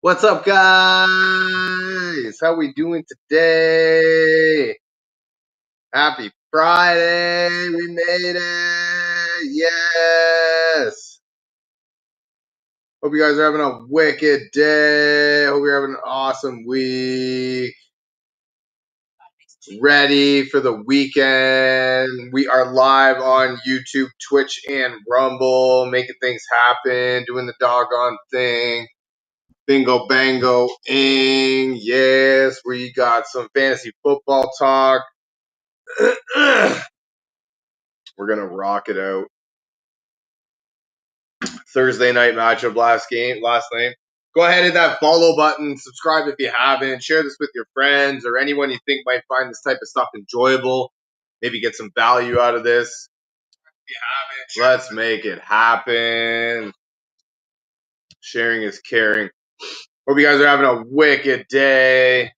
What's up, guys? How we doing today? Happy Friday. We made it. Yes. Hope you guys are having a wicked day. Hope you're having an awesome week. Ready for the weekend. We are live on YouTube, Twitch, and Rumble, making things happen, doing the doggone thing. Bingo, bango, ing. Yes, we got some fantasy football talk. We're going to rock it out. Thursday night matchup last night. Go ahead and hit that follow button. Subscribe if you haven't. Share this with your friends or anyone you think might find this type of stuff enjoyable. Maybe get some value out of this. If you haven't, let's make it happen. Sharing is caring. Hope you guys are having a wicked day.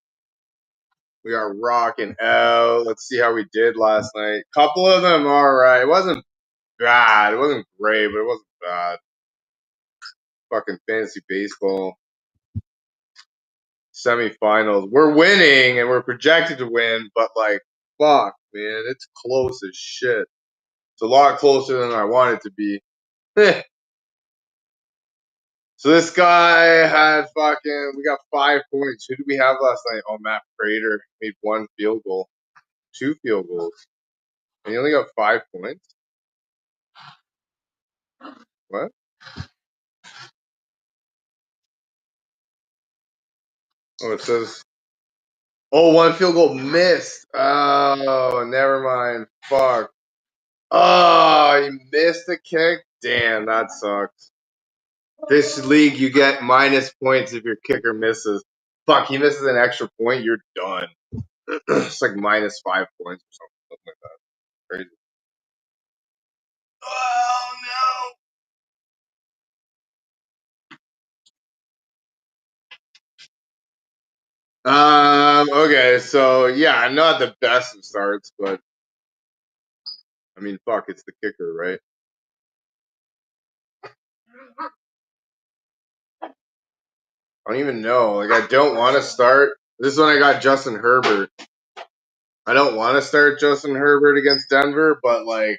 We are rocking out. Let's see how we did last night. Couple of them all right. It wasn't bad. It wasn't great, but it wasn't bad. Fucking fantasy baseball. Semifinals. We're winning and we're projected to win, but like, fuck, man. It's close as shit. It's a lot closer than I want it to be. So this guy had we got 5 points. Who did we have last night? Oh, Matt Prater made 1 field goal. 2 field goals. And he only got 5 points? What? Oh, it says, 1 field goal missed. Oh, never mind. Fuck. Oh, he missed the kick? Damn, that sucks. This league, you get minus points if your kicker misses. Fuck, he misses an extra point, you're done. It's like minus 5 points or something like that. Crazy. Oh, no. Okay, so yeah, not the best of starts, but I mean, fuck, it's the kicker, right? I don't even know. Like, I don't want to start. This is when I got Justin Herbert. I don't want to start Justin Herbert against Denver, but like,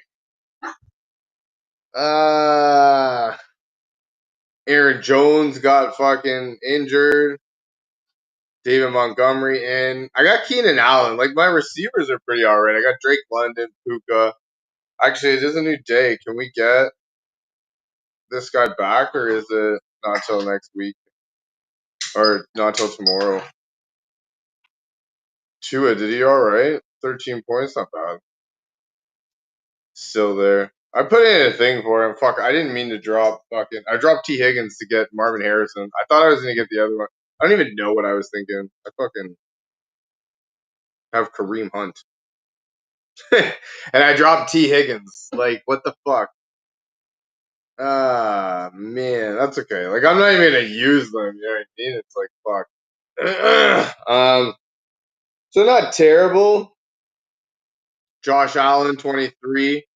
Aaron Jones got fucking injured. David Montgomery in. I got Keenan Allen. Like, my receivers are pretty alright. I got Drake London, Puka. Actually, it is a new day. Can we get this guy back, or is it not till next week? Or not till tomorrow? Tua, did he alright? 13 points, not bad. Still there. I put in a thing for him. Fuck, I didn't mean to drop I dropped T. Higgins to get Marvin Harrison. I thought I was going to get the other one. I don't even know what I was thinking. I fucking have Kareem Hunt. And I dropped T. Higgins. Like, what the fuck? Ah, man, that's okay. Like, I'm not even going to use them. You know what I mean? It's like, fuck. So not terrible. Josh Allen, 23.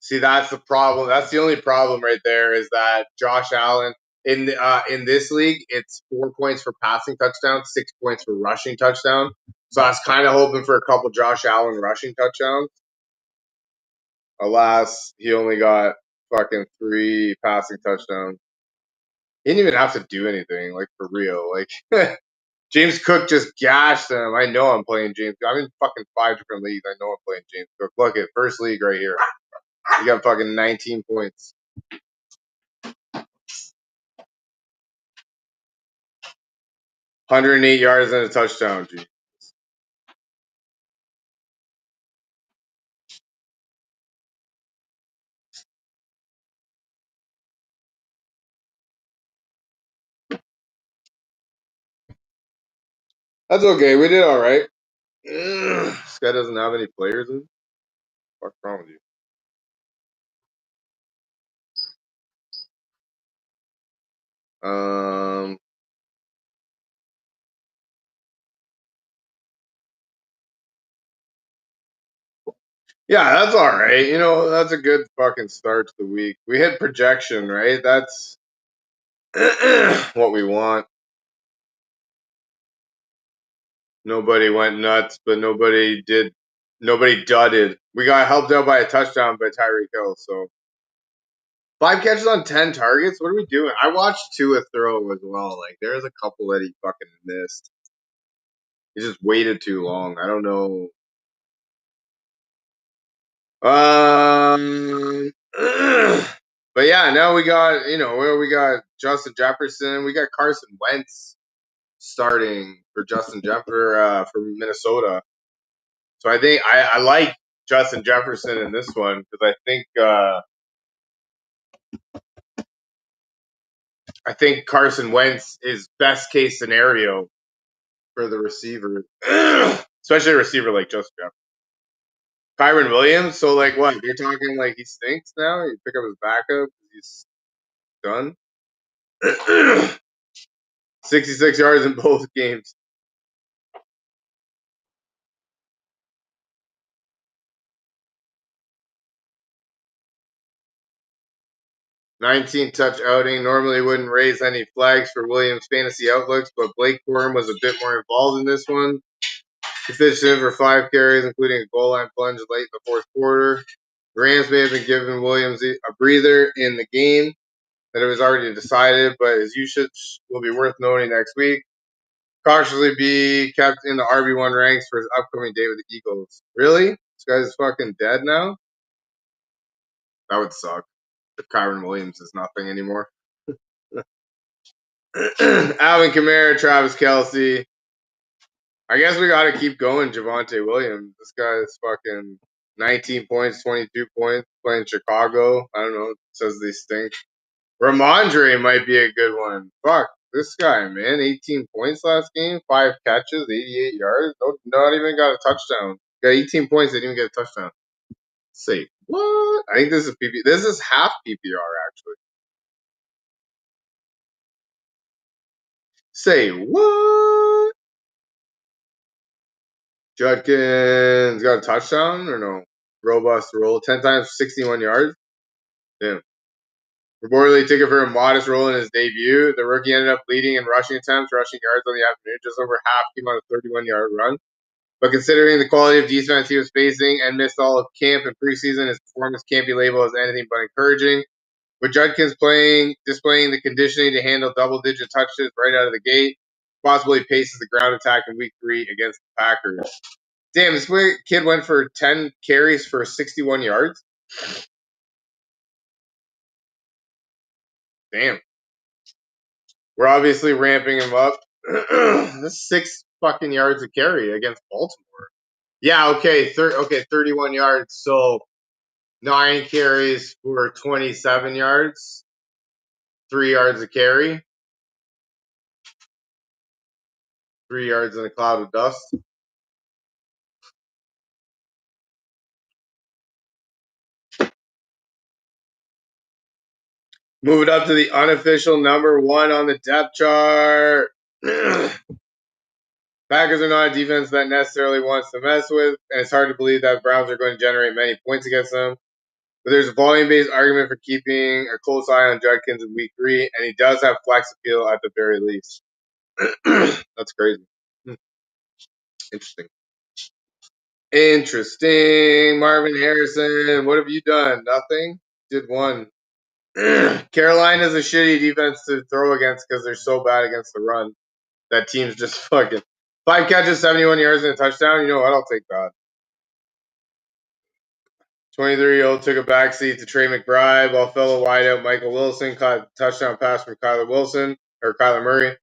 See, that's the problem. That's the only problem right there is that Josh Allen in this league, it's 4 points for passing touchdown, 6 points for rushing touchdown. So I was kind of hoping for a couple Josh Allen rushing touchdowns. Alas, he only got fucking 3 passing touchdowns. He didn't even have to do anything, like, for real. Like, James Cook just gashed him. I know I'm playing James. I'm in fucking 5 different leagues. I know I'm playing James Cook. Look at first league right here. You got fucking 19 points. 108 yards and a touchdown. Gee. That's okay. We did all right. This guy doesn't have any players in. What's wrong with you? Yeah, that's all right. You know, that's a good fucking start to the week. We hit projection, right? what we want. Nobody went nuts, but nobody did. Nobody dudded. We got helped out by a touchdown by Tyreek Hill. So 5 catches on 10 targets. What are we doing? I watched Tua throw as well. Like there's a couple that he fucking missed. He just waited too long. I don't know. But yeah, now we got where we got Justin Jefferson. We got Carson Wentz starting for Justin Jefferson from Minnesota. So I think I like Justin Jefferson in this one because I think Carson Wentz is best case scenario for the receiver, especially a receiver like Justin Jefferson. Kyron Williams. So like what? You're talking like he stinks now? You pick up his backup. He's done. 66 yards in both games. 19 touch outing. Normally wouldn't raise any flags for Williams' fantasy outlooks, but Blake Corum was a bit more involved in this one. He finished in for 5 carries, including a goal line plunge late in the fourth quarter. The Rams may have been giving Williams a breather in the game that it was already decided, but his usage will be worth noting next week. Cautiously be kept in the RB1 ranks for his upcoming date with the Eagles. Really? This guy's fucking dead now? That would suck if Kyron Williams is nothing anymore. Alvin Kamara, Travis Kelce. I guess we got to keep going, Javonte Williams. This guy is fucking 19 points, 22 points, playing Chicago. I don't know. It says they stink. Ramondre might be a good one. Fuck, this guy, man. 18 points last game, 5 catches, 88 yards. Not even got a touchdown. Got 18 points, didn't even get a touchdown. Say, what? I think this is PP. This is half PPR, actually. Say, what? Judkins got a touchdown or no? Robust roll. 10 times 61 yards. Damn. Reportedly took it for a modest role in his debut. The rookie ended up leading in rushing attempts, rushing yards on the afternoon. Just over half came on a 31-yard run. But considering the quality of defense he was facing and missed all of camp and preseason, his performance can't be labeled as anything but encouraging. With Judkins displaying the conditioning to handle double-digit touches right out of the gate, possibly paces the ground attack in Week 3 against the Packers. Damn, this kid went for 10 carries for 61 yards. Damn. We're obviously ramping him up. That's 6 fucking yards a carry against Baltimore. Yeah, okay, 31 yards. So 9 carries for 27 yards, 3 yards a carry, 3 yards in a cloud of dust. Move it up to the unofficial number 1 on the depth chart. Packers are not a defense that necessarily wants to mess with, and it's hard to believe that Browns are going to generate many points against them. But there's a volume-based argument for keeping a close eye on Judkins in Week 3, and he does have flex appeal at the very least. That's crazy. Interesting. Interesting. Marvin Harrison, what have you done? Nothing? Did one. Carolina is a shitty defense to throw against because they're so bad against the run. That team's just fucking 5 catches, 71 yards, and a touchdown. You know what? I'll take that. 23-year-old took a backseat to Trey McBride while fellow wideout Michael Wilson caught a touchdown pass from Kyler Murray.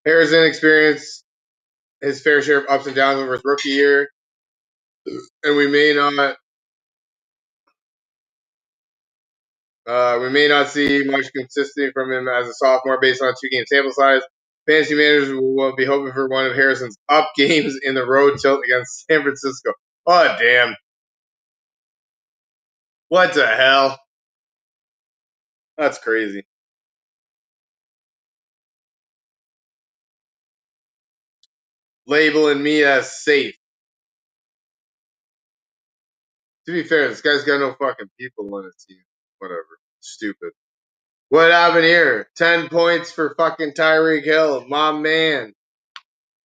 Harrison experienced his fair share of ups and downs over his rookie year, and we may not see much consistency from him as a sophomore based on a 2-game sample size. Fantasy managers will be hoping for one of Harrison's up games in the road tilt against San Francisco. Oh, damn. What the hell? That's crazy. Labeling me as safe. To be fair, this guy's got no fucking people on his team. Whatever. Stupid. What happened here? 10 points for fucking Tyreek Hill, my man.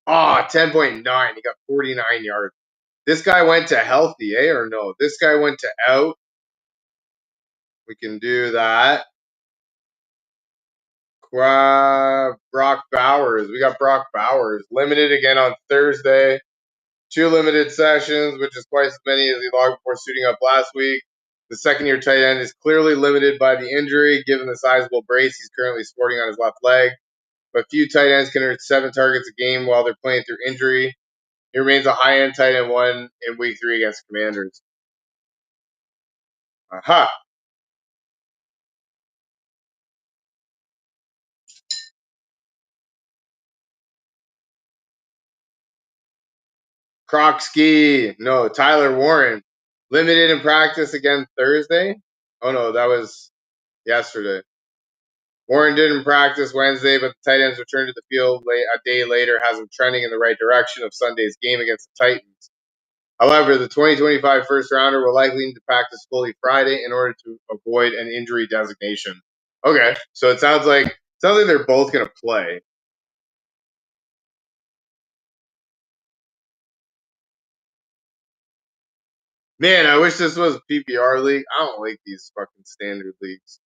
Oh, 10.9. He got 49 yards. This guy went to healthy, eh? Or no? This guy went to out. We can do that. Brock Bowers. We got Brock Bowers. Limited again on Thursday. 2 limited sessions, which is twice as many as he logged before suiting up last week. The second-year tight end is clearly limited by the injury, given the sizable brace he's currently sporting on his left leg. But few tight ends can earn 7 targets a game while they're playing through injury. He remains a high-end tight end 1 in Week 3 against Commanders. Aha! Kroksky. No, Tyler Warren. Limited in practice again Thursday. Oh, no, that was yesterday. Warren didn't practice Wednesday, but the tight ends returned to the field a day later, has him trending in the right direction of Sunday's game against the Titans. However, the 2025 first rounder will likely need to practice fully Friday in order to avoid an injury designation. Okay, so it sounds like they're both going to play. Man, I wish this was PPR league. I don't like these fucking standard leagues.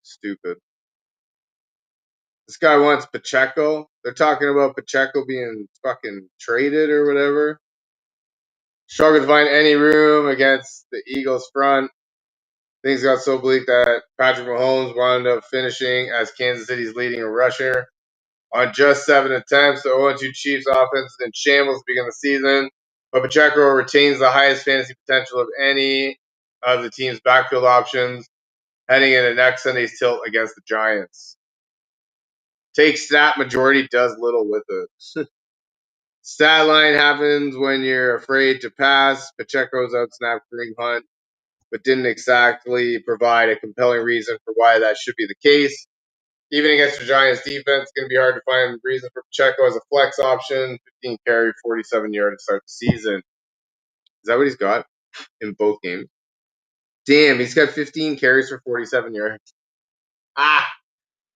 Stupid. This guy wants Pacheco. They're talking about Pacheco being fucking traded or whatever. Struggled to find any room against the Eagles front. Things got so bleak that Patrick Mahomes wound up finishing as Kansas City's leading rusher. On just 7 attempts, the 0-2 Chiefs offense is in shambles to begin the season, but Pacheco retains the highest fantasy potential of any of the team's backfield options heading into next Sunday's tilt against the Giants. Take stat majority does little with it. Stat line happens when you're afraid to pass. Pacheco's outsnapped Kareem Hunt, but didn't exactly provide a compelling reason for why that should be the case. Even against the Giants defense, it's going to be hard to find a reason for Pacheco as a flex option. 15 carry, 47 yard to start the season. Is that what he's got in both games? Damn, he's got 15 carries for 47 yards. Ah,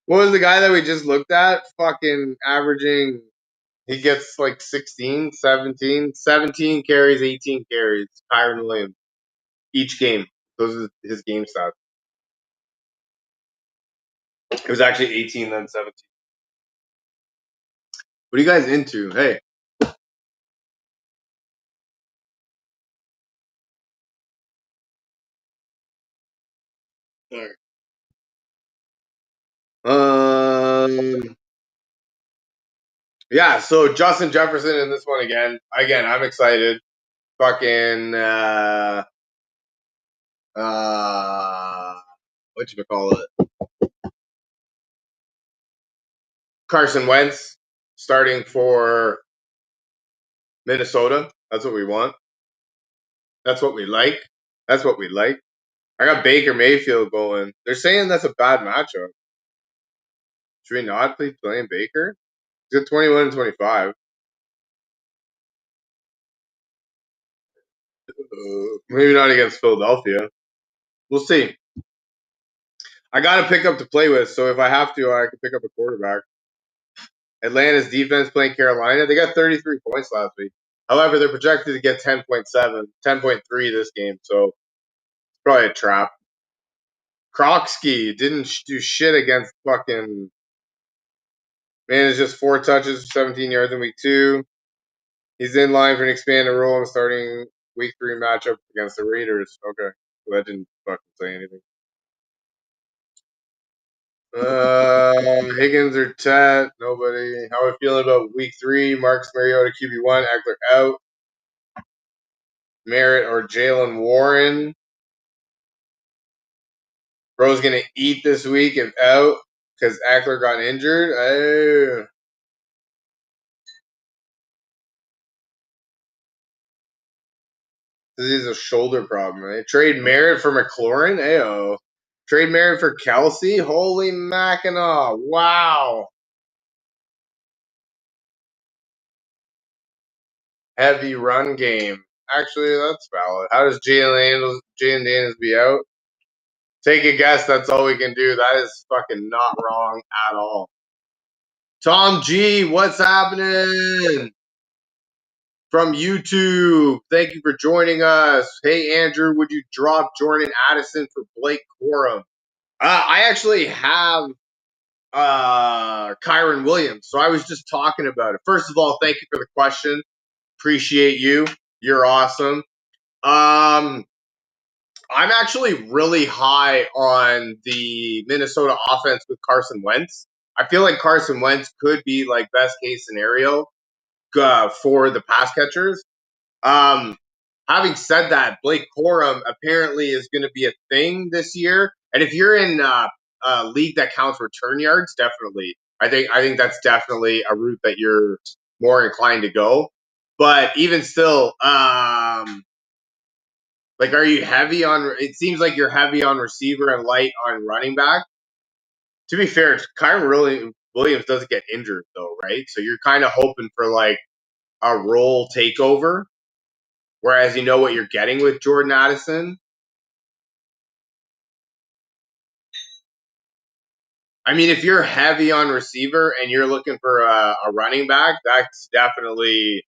what was the guy that we just looked at? Fucking averaging, he gets like 16, 17 carries, 18 carries. Kyron Williams. Each game. Those are his game stats. It was actually 18, then 17. What are you guys into? Hey. Yeah, so Justin Jefferson in this one again. Again, I'm excited. Fucking what you call it? Carson Wentz starting for Minnesota. That's what we want. That's what we like. That's what we like. I got Baker Mayfield going. They're saying that's a bad matchup. Should we not be playing Baker? He's at 21 and 25. Maybe not against Philadelphia. We'll see. I got to pick up to play with, so if I have to, I can pick up a quarterback. Atlanta's defense playing Carolina. They got 33 points last week. However, they're projected to get 10.7, 10.3 this game, so it's probably a trap. Kroksky didn't do shit against fucking. Man, it's just 4 touches, 17 yards in week 2. He's in line for an expanded role in starting week 3 matchup against the Raiders. Okay, well, that didn't fucking say anything. Higgins or Tat, nobody. How are we feeling about week 3? Marcus Mariota QB1, Eckler out. Merritt or Jalen Warren. Bro's gonna eat this week if out because Eckler got injured. Oh. This is a shoulder problem, right? Trade Merritt for McLaurin. Ayo. Trade Merritt for Kelsey. Holy Mackinac. Wow. Heavy run game. Actually, that's valid. How does Jalen Daniels be out? Take a guess. That's all we can do. That is fucking not wrong at all. Tom G, what's happening? From YouTube. Thank you for joining us. Hey, Andrew, would you drop Jordan Addison for Blake Corum? I actually have Kyron Williams, so I was just talking about it. First of all, thank you for the question. Appreciate you. You're awesome. I'm actually really high on the Minnesota offense with Carson Wentz. I feel like Carson Wentz could be like best case scenario for the pass catchers. Um, Having said that, Blake Corum apparently is going to be a thing this year. And if you're in a league that counts return yards, definitely, I think that's definitely a route that you're more inclined to go. But even still, like, are you heavy on? It seems like you're heavy on receiver and light on running back. To be fair, Kyron Williams doesn't get injured though, right? So you're kind of hoping for like a role takeover, whereas you know what you're getting with Jordan Addison. I mean, if you're heavy on receiver and you're looking for a running back, that's definitely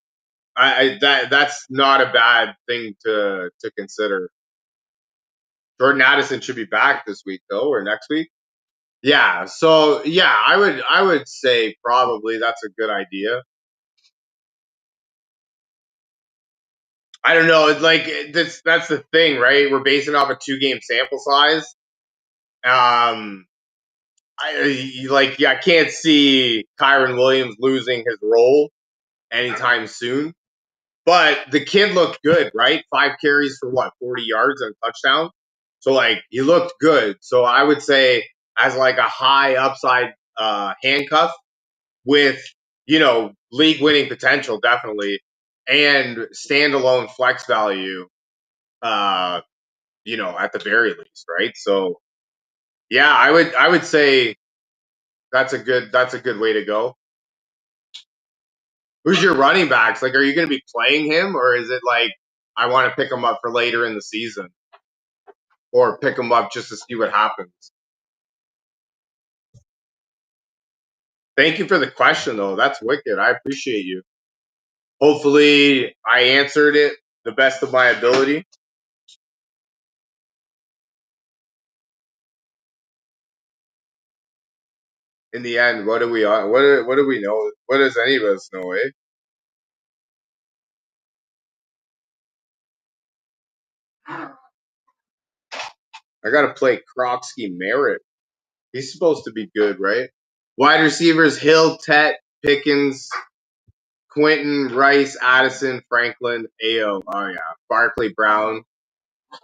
that's not a bad thing to consider. Jordan Addison should be back this week though, or next week. Yeah, so yeah, I would say probably that's a good idea. I don't know. It's like that's the thing, right? We're basing off a 2 game sample size. Um, I can't see Kyron Williams losing his role anytime soon. But the kid looked good, right? 5 carries for what, 40 yards and a touchdown. So like he looked good. So I would say as like a high upside handcuff with league winning potential definitely and standalone flex value uh at the very least, right? So yeah, I would say that's a good way to go. Who's your running backs? Like, are you going to be playing him, or is it like I want to pick him up for later in the season, or pick him up just to see what happens? Thank you for the question, though. That's wicked. I appreciate you. Hopefully, I answered it the best of my ability. In the end, what do we what do we know? What does any of us know, eh? I gotta play Krogsky Merritt. He's supposed to be good, right? Wide receivers: Hill, Tet, Pickens, Quentin, Rice, Addison, Franklin, Ao. Oh yeah, Barkley, Brown,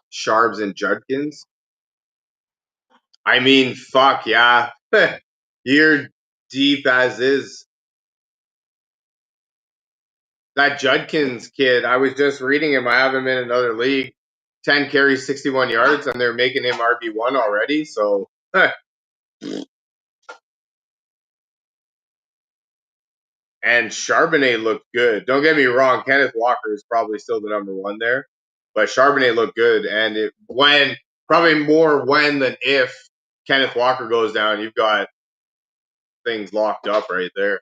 Sharps, and Judkins. I mean, fuck yeah, you're deep as is. That Judkins kid, I was just reading him. I have him in another league. 10 carries, 61 yards, and they're making him RB1 already. So, and Charbonnet looked good. Don't get me wrong, Kenneth Walker is probably still the number one there, but Charbonnet looked good. And probably more when than if Kenneth Walker goes down, you've got things locked up right there.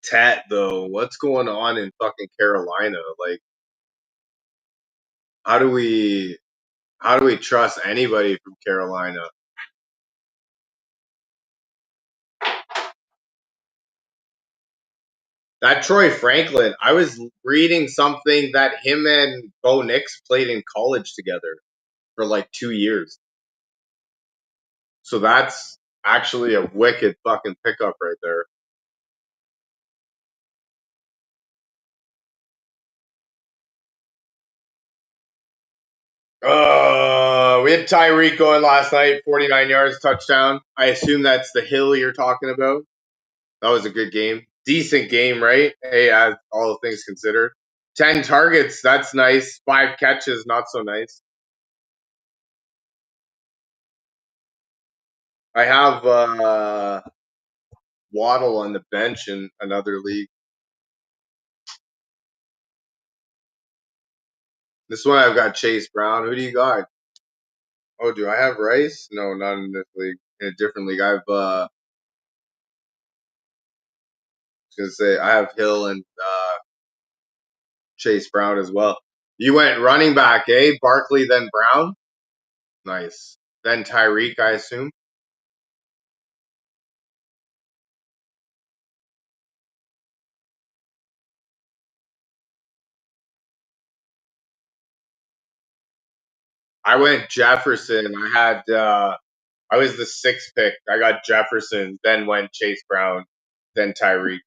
Tat though, what's going on in fucking Carolina? Like, how do we trust anybody from Carolina? That Troy Franklin, I was reading something that him and Bo Nix played in college together for like 2 years. So that's actually a wicked fucking pickup right there. We had Tyreek going last night, 49 yards, touchdown. I assume that's the hill you're talking about. That was a good game. Decent game, right? Hey, as all things considered. 10 targets, that's nice. 5 catches, not so nice. I have Waddle on the bench in another league. This one I've got Chase Brown. Who do you got? Oh, do I have Rice? No, not in this league. In a different league. I've gonna say I have Hill and Chase Brown as well. You went running back, eh? Barkley, then Brown. Nice. Then Tyreek, I assume. I went Jefferson. I was the sixth pick. I got Jefferson, then went Chase Brown, then Tyreek.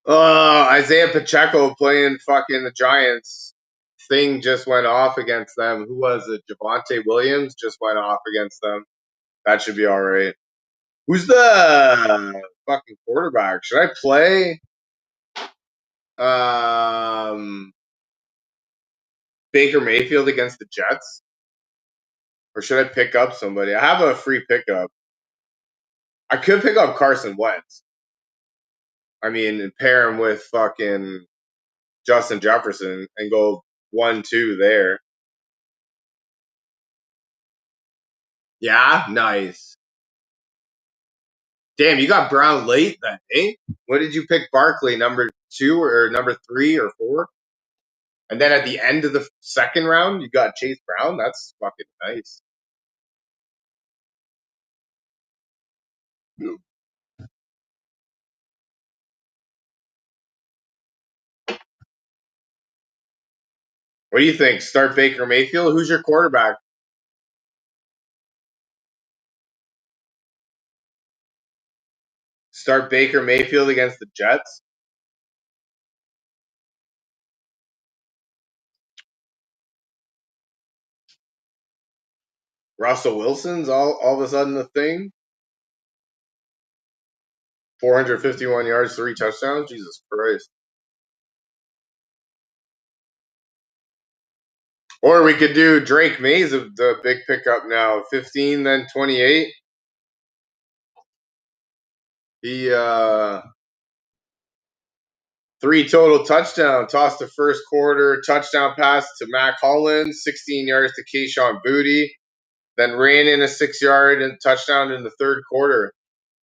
Isaiah Pacheco playing fucking the Giants. Thing just went off against them. Who was it? Javonte Williams just went off against them. That should be all right. Who's the fucking quarterback? Should I play Baker Mayfield against the Jets? Or should I pick up somebody? I have a free pickup. I could pick up Carson Wentz. I mean, and pair him with fucking Justin Jefferson and go 1-2 there. Yeah, nice. Damn, you got Brown late then, eh? What did you pick Barkley, number 2 or number 3 or 4? And then at the end of the second round, you got Chase Brown? That's fucking nice. What do you think? Start Baker Mayfield? Who's your quarterback? Start Baker Mayfield against the Jets? Russell Wilson's all of a sudden the thing? 451 yards, 3 touchdowns? Jesus Christ. Or we could do Drake Mays of the big pickup now. 15, then 28. He 3 total touchdown. Tossed the first quarter. Touchdown pass to Mac Hollins. 16 yards to Kayshon Boutte. Then ran in a 6-yard and touchdown in the third quarter.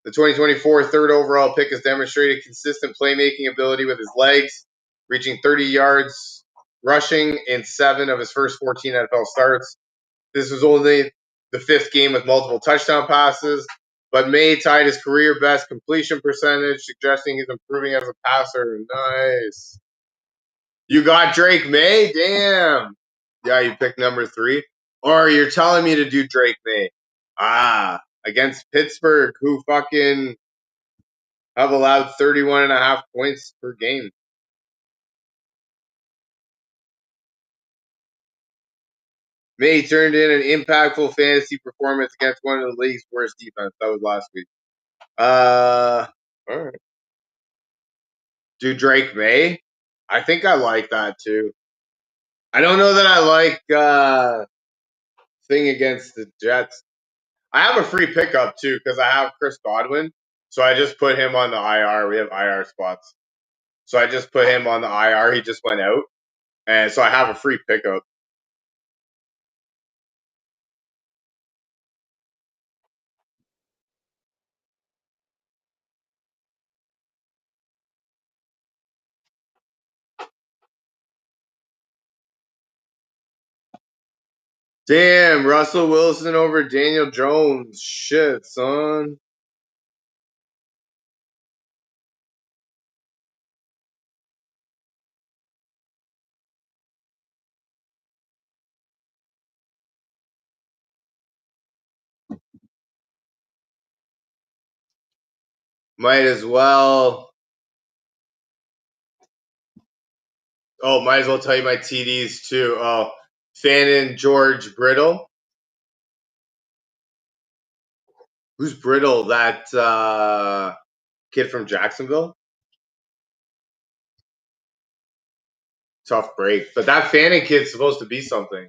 The 2024 third overall pick has demonstrated consistent playmaking ability with his legs, reaching 30 yards rushing in 7 of his first 14 NFL starts. This was only the 5th game with multiple touchdown passes, but May tied his career best completion percentage, suggesting he's improving as a passer. Nice. You got Drake May? Damn. Yeah, you picked number 3. Or you're telling me to do Drake May. Against Pittsburgh, who fucking have allowed 31.5 points per game. May turned in an impactful fantasy performance against one of the league's worst defense. That was last week. All right. Do Drake May? I think I like that too. I don't know that I like thing against the Jets. I have a free pickup too because I have Chris Godwin. So I just put him on the IR. We have IR spots. So I just put him on the IR. He just went out. And so I have a free pickup. Damn, Russell Wilson over Daniel Jones. Shit, son. Might as well. Oh, might as well tell you my TDs too. Oh, Fannin George Brittle. Who's Brittle? That kid from Jacksonville? Tough break. But that Fannin kid's supposed to be something.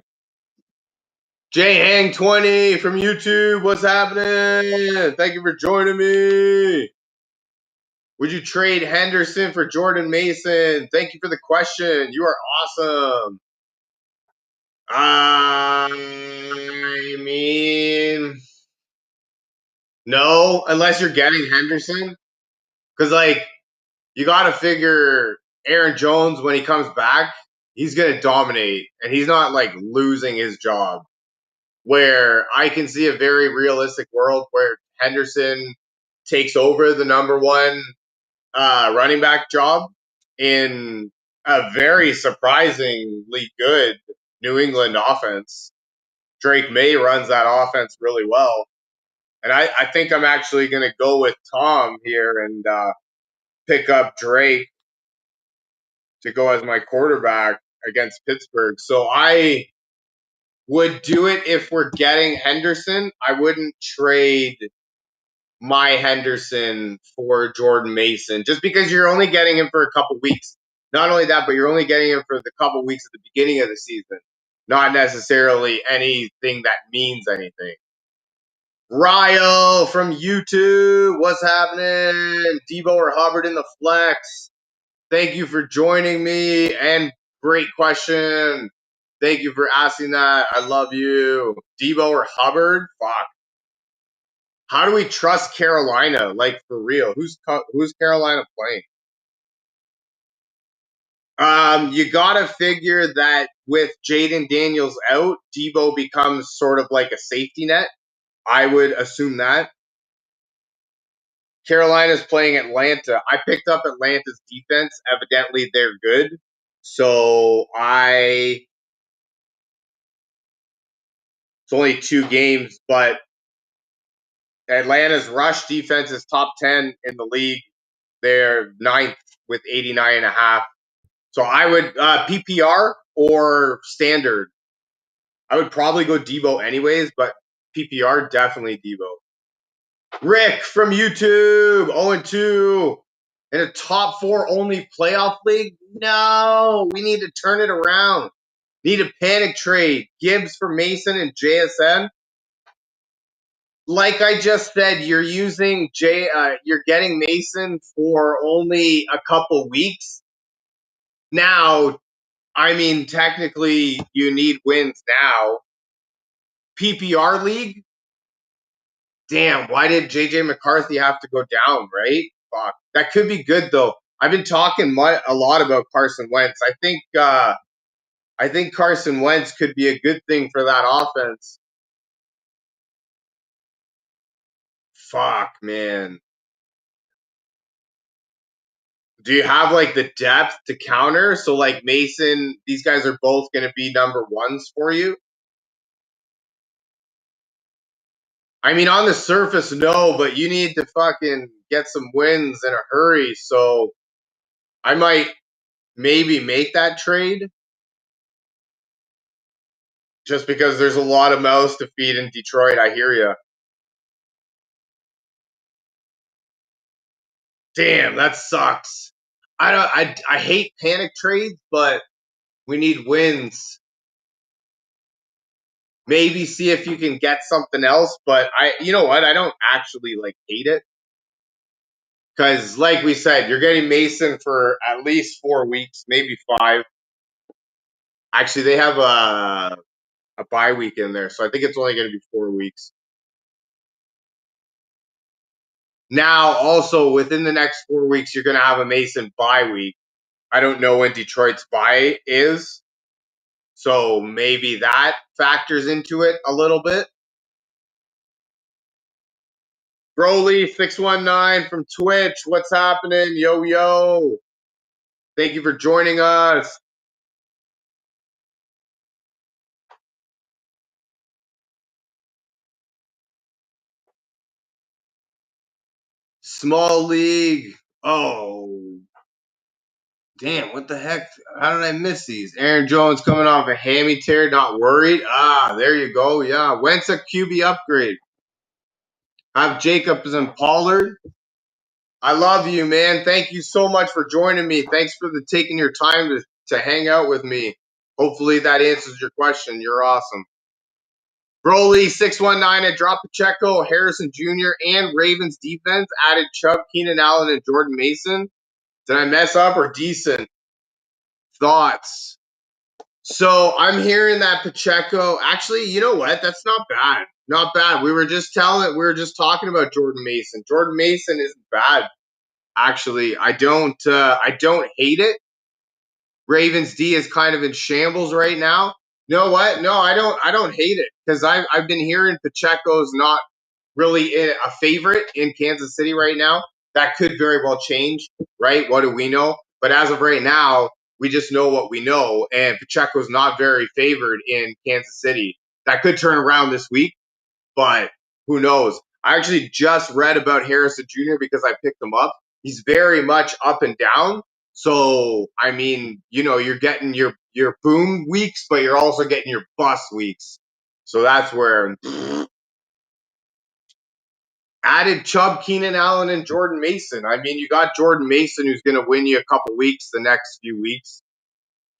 Jay Hang 20 from YouTube. What's happening? Thank you for joining me. Would you trade Henderson for Jordan Mason? Thank you for the question. You are awesome. I mean, no, unless you're getting Henderson. Because, like, you got to figure Aaron Jones, when he comes back, he's going to dominate. And he's not, like, losing his job. Where I can see a very realistic world where Henderson takes over the number one running back job in a very surprisingly good New England offense. Drake May runs that offense really well. And I think I'm actually going to go with Tom here and pick up Drake to go as my quarterback against Pittsburgh. So I would do it if we're getting Henderson. I wouldn't trade my Henderson for Jordan Mason just because you're only getting him for a couple weeks. Not only that, but you're only getting him for the couple weeks at the beginning of the season, not necessarily anything that means anything. Ryo from YouTube, what's happening? Debo or Hubbard in the flex? Thank you for joining me and great question. Thank you for asking that. I love you. Debo or Hubbard? Fuck. How do we trust Carolina? Like, for real? Who's Carolina playing? You gotta figure that with Jaden Daniels out, Debo becomes sort of like a safety net. I would assume that. Carolina's playing Atlanta. I picked up Atlanta's defense. Evidently, they're good. So it's only 2 games, but Atlanta's rush defense is top 10 in the league. They're ninth with 89.5. So I would PPR or standard. I would probably go Debo anyways, but PPR definitely Debo. Rick from YouTube, 0-2 in a top 4 only playoff league. No, we need to turn it around. Need a panic trade. Gibbs for Mason and JSN. Like I just said, you're using you're getting Mason for only a couple weeks. Now, I mean, technically, you need wins now. PPR league? Damn, why did JJ McCarthy have to go down, right? Fuck. That could be good, though. I've been talking a lot about Carson Wentz. I think Carson Wentz could be a good thing for that offense. Fuck, man. Do you have like the depth to counter? So like Mason, these guys are both going to be number ones for you. I mean, on the surface, no, but you need to fucking get some wins in a hurry. So I might maybe make that trade just because there's a lot of mouths to feed in Detroit. I hear you. Damn, that sucks. I hate panic trades, but we need wins. Maybe see if you can get something else, but you know what? I don't actually like hate it. Because, like we said, you're getting Mason for at least 4 weeks, maybe 5. Actually, they have a bye week in there, so I think it's only going to be 4 weeks. Now, also within the next 4 weeks, you're going to have a Mason bye week. I don't know when Detroit's bye is, so maybe that factors into it a little bit. Broly619 from Twitch, what's happening? Yo, yo. Thank you for joining us. Small league. Oh, damn, what the heck? How did I miss these? Aaron Jones coming off a hammy tear, not worried. There you go. Yeah. Wentz a QB upgrade. Have Jacobs and Pollard. I love you, man. Thank you so much for joining me. Thanks for taking your time to hang out with me. Hopefully that answers your question. You're awesome. Broly 619 at drop Pacheco, Harrison Jr., and Ravens defense added Chubb, Keenan Allen, and Jordan Mason. Did I mess up or decent? Thoughts? So I'm hearing that Pacheco. Actually, you know what? That's not bad. Not bad. We were just talking about Jordan Mason. Jordan Mason isn't bad. Actually, I don't hate it. Ravens D is kind of in shambles right now. You know what? No, I don't hate it because I've been hearing Pacheco's not really a favorite in Kansas City right now. That could very well change, right? What do we know? But as of right now, we just know what we know, and Pacheco's not very favored in Kansas City. That could turn around this week, but who knows? I actually just read about Harrison Jr. because I picked him up. He's very much up and down. So I mean, you know, you're getting your boom weeks, but you're also getting your bust weeks. So that's where added Chubb, Keenan Allen, and Jordan Mason. I mean, you got Jordan Mason who's going to win you a couple weeks the next few weeks.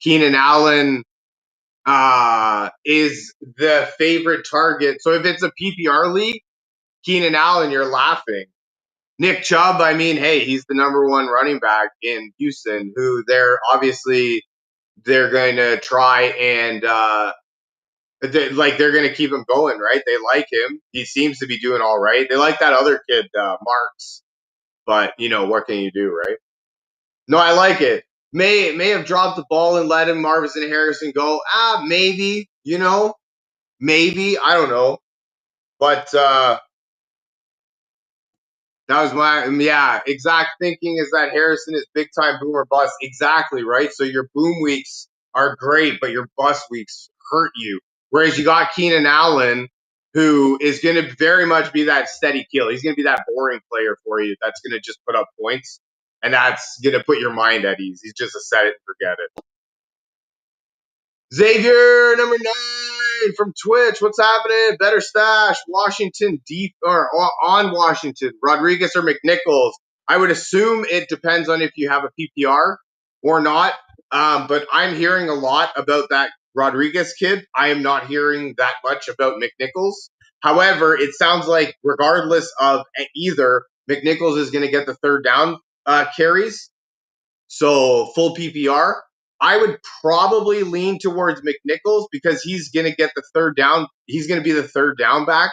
Keenan Allen is the favorite target. So if it's a PPR league, Keenan Allen, you're laughing. Nick Chubb, I mean, hey, he's the number one running back in Houston, who they're going to try and they're going to keep him going, right? They like him. He seems to be doing all right. They like that other kid, Marks, but you know what can you do, right? No, I like it. May have dropped the ball and let him Marvin Harrison go. Maybe, you know, maybe I don't know, but that was my exact thinking is that Harrison is big time boomer bust. Exactly, right? So your boom weeks are great, but your bust weeks hurt you. Whereas you got Keenan Allen, who is going to very much be that steady kill. He's going to be that boring player for you that's going to just put up points, and that's going to put your mind at ease. He's just a set it and forget it. Xavier number 9 from Twitch. What's happening? Better stash. Washington deep or on Washington. Rodriguez or McNichols. I would assume it depends on if you have a PPR or not. But I'm hearing a lot about that Rodriguez kid. I am not hearing that much about McNichols. However, it sounds like regardless of either, McNichols is going to get the third down carries. So full PPR. I would probably lean towards McNichols because he's going to get the third down. He's going to be the third down back.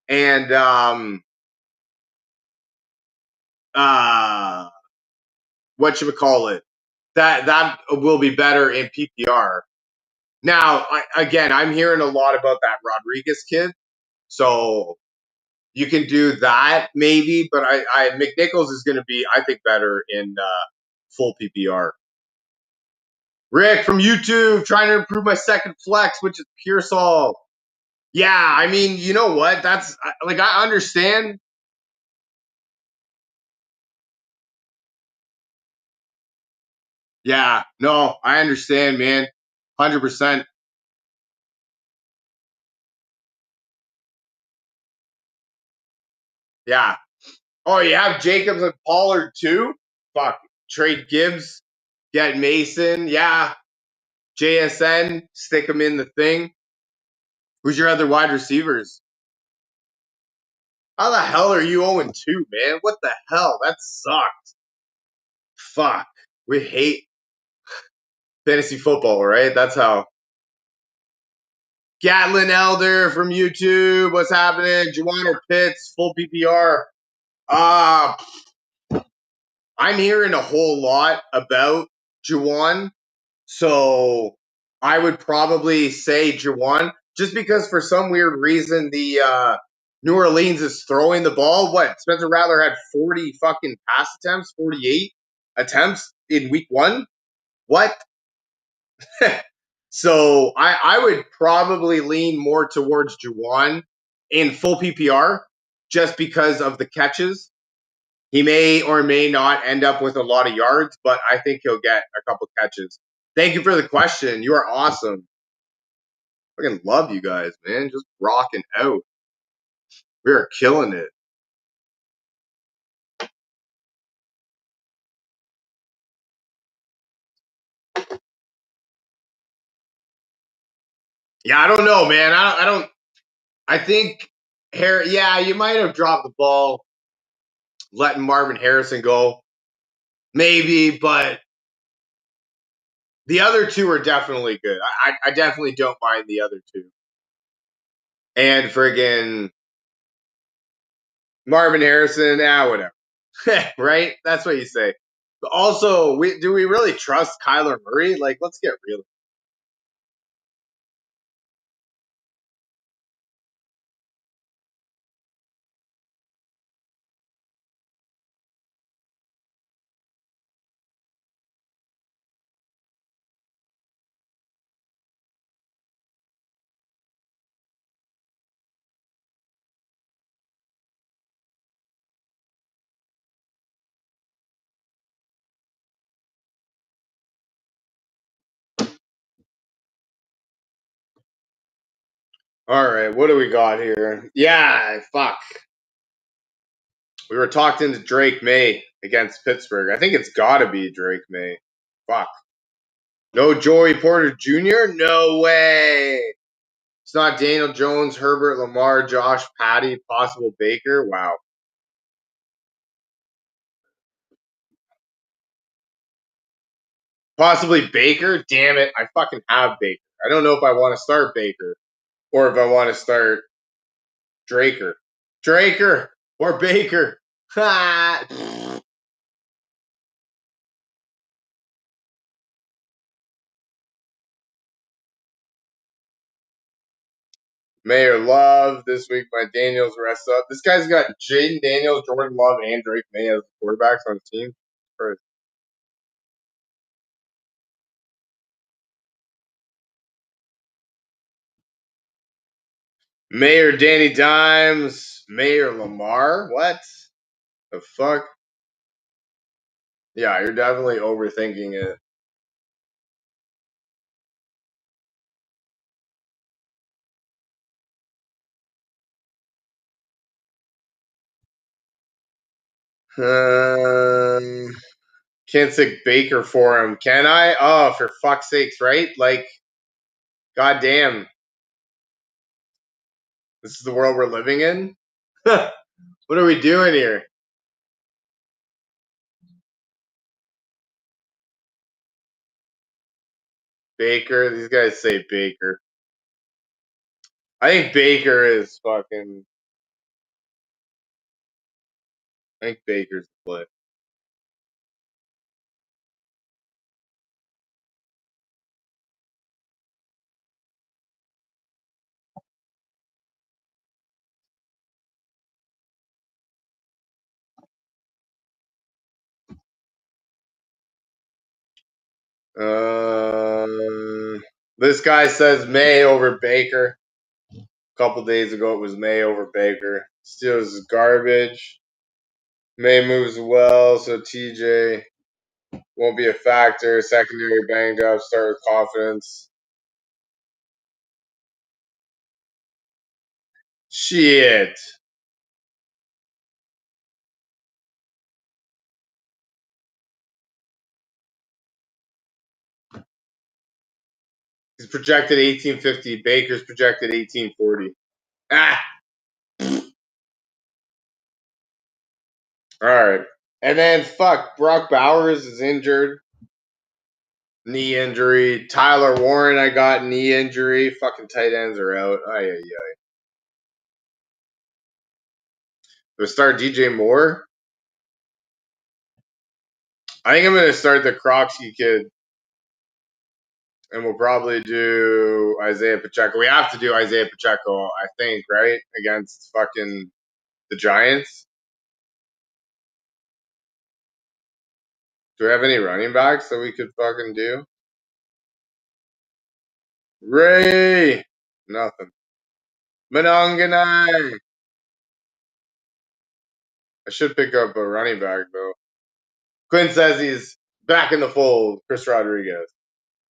And what should we call it? That will be better in PPR. Now, I'm hearing a lot about that Rodriguez kid. So you can do that maybe, but I McNichols is going to be, I think, better in full PPR. Rick from YouTube, trying to improve my second flex, which is Pearsall. Yeah, I mean, you know what? That's like I understand. Yeah, no, I understand, man. 100%. Yeah. Oh, you have Jacobs and Pollard too? Fuck. Trade Gibbs, get Mason. Yeah. JSN, stick him in the thing. Who's your other wide receivers? How the hell are you 0-2, man? What the hell? That sucks. Fuck. We hate fantasy football, right? That's how. Gatlin Elder from YouTube. What's happening? Juwan or Pitts, full PPR. Uh, I'm hearing a whole lot about Juwan. So I would probably say Juwan, just because for some weird reason the New Orleans is throwing the ball. What? Spencer Rattler had 40 fucking pass attempts, 48 attempts in week 1. What? So I would probably lean more towards Juwan in full PPR just because of the catches. He may or may not end up with a lot of yards, but I think he'll get a couple catches. Thank you for the question. You are awesome. Fucking love you guys, man. Just rocking out. We are killing it. Yeah, I don't know, man. I don't I think yeah, you might have dropped the ball letting Marvin Harrison go. Maybe, but the other two are definitely good. I definitely don't mind the other two. And friggin' Marvin Harrison, whatever. Right? That's what you say. But also, do we really trust Kyler Murray? Like, let's get real. All right, what do we got here? Yeah, fuck. We were talking to Drake May against Pittsburgh. I think it's got to be Drake May. Fuck. No Joey Porter Jr.? No way. It's not Daniel Jones, Herbert, Lamar, Josh, Patty, possible Baker. Wow. Possibly Baker? Damn it. I fucking have Baker. I don't know if I want to start Baker or if I want to start Draker. Draker or Baker. Mayor Love this week. My Daniels rest up. This guy's got Jaden Daniels, Jordan Love, and Drake May as quarterbacks on his team. First. Mayor Danny Dimes, Mayor Lamar. What the fuck? Yeah, you're definitely overthinking it. Can't say Baker for him, can I? Oh, for fuck's sakes, right? Like, goddamn, this is the world we're living in. What are we doing here? Baker. These guys say Baker. I think Baker is fucking. I think Baker's the play. This guy says May over Baker. A couple days ago, it was May over Baker. Steelers is garbage. May moves well, so TJ won't be a factor. Secondary banged up. Start with confidence. Shit. He's projected 1850. Baker's projected 1840. Ah. All right. And then fuck, Brock Bowers is injured. Knee injury. Tyler Warren, I got knee injury. Fucking tight ends are out. Ay, ay, ay. Do start DJ Moore? I think I'm going to start the Croxy kid. And we'll probably do Isaiah Pacheco. We have to do Isaiah Pacheco, I think, right? Against fucking the Giants. Do we have any running backs that we could fucking do? Ray! Nothing. Mononganai! I should pick up a running back, though. Quinn says he's back in the fold, Chris Rodriguez.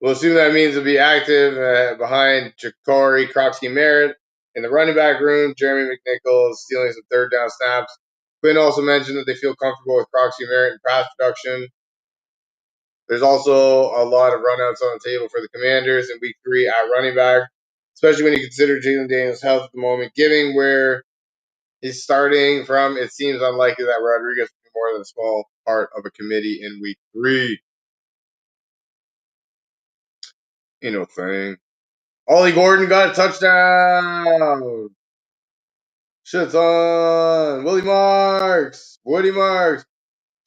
We'll assume that means he'll be active behind Ja'Cory, Croxy, Merritt. In the running back room, Jeremy McNichols stealing some third down snaps. Quinn also mentioned that they feel comfortable with Croxy, Merritt in pass production. There's also a lot of runouts on the table for the Commanders in week 3 at running back. especially when you consider Jalen Daniels' health at the moment. Given where he's starting from, it seems unlikely that Rodriguez will be more than a small part of a committee in week 3. Ain't no thing. Ollie Gordon got a touchdown. Shit's on. Willie Marks. Woody Marks.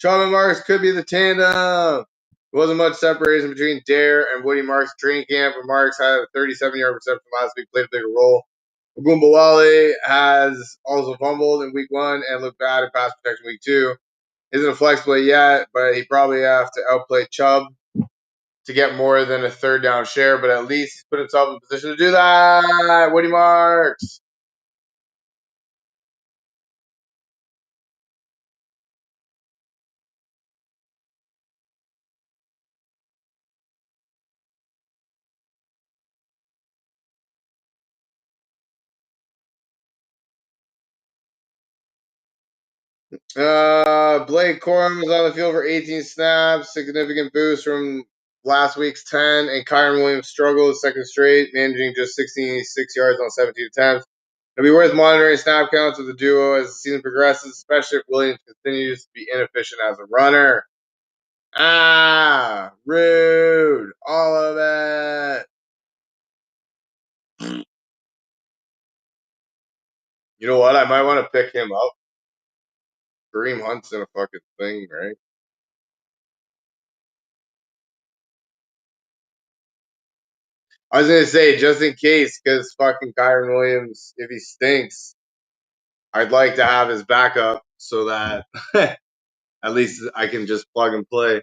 Chalmers Marks could be the tandem. There wasn't much separation between Dare and Woody Marks training camp, but Marks had a 37-yard reception last week, played a bigger role. Ogunbowale has also fumbled in week 1 and looked bad in pass protection week 2. Isn't a flex play yet, but he probably have to outplay Chubb to get more than a third down share, but at least he's put himself in a position to do that. Woody Marks. Blake Corum was on the field for 18 snaps, significant boost from last week's 10, and Kyron Williams struggled second straight, managing just 66 yards on 17 attempts. It'll be worth monitoring snap counts of the duo as the season progresses, especially if Williams continues to be inefficient as a runner. Rude. All of it. You know what? I might want to pick him up. Kareem Hunt's in a fucking thing, right? I was gonna say just in case, because fucking Kyron Williams, if he stinks, I'd like to have his backup so that at least I can just plug and play.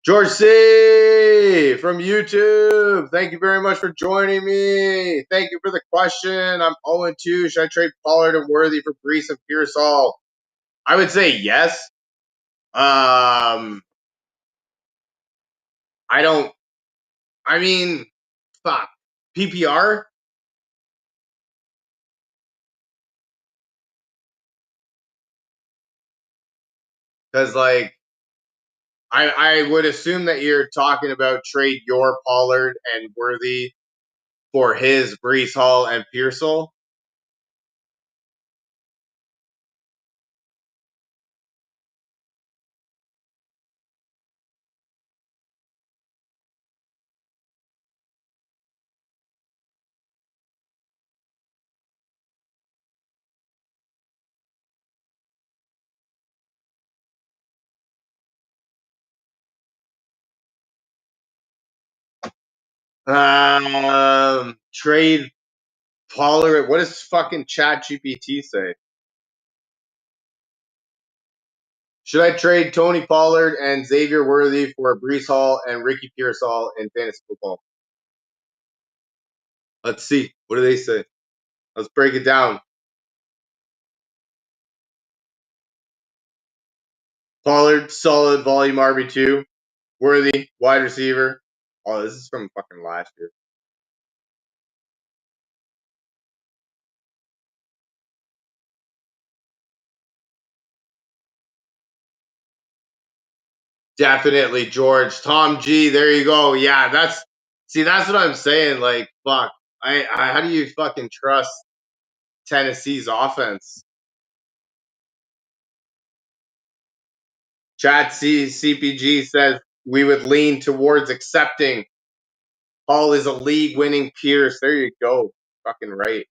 George C from YouTube, thank you very much for joining me. Thank you for the question. I'm 0-2. Should I trade Pollard and Worthy for Brees and Pearsall? I would say yes. I don't. I mean, fuck. PPR. Because like I would assume that you're talking about trade your Pollard and Worthy for his Brees Hall and Pearsall. Trade Pollard. What does fucking Chat GPT say? Should I trade Tony Pollard and Xavier Worthy for Brees Hall and Ricky Pearsall in fantasy football? Let's see. What do they say? Let's break it down. Pollard, solid volume RB2. Worthy, wide receiver. Oh, this is from fucking last year. Definitely, George. Tom G, there you go. Yeah, that's what I'm saying. Like, fuck. How do you fucking trust Tennessee's offense? CPG says we would lean towards accepting Hall is a league winning Pierce. There you go. Fucking right.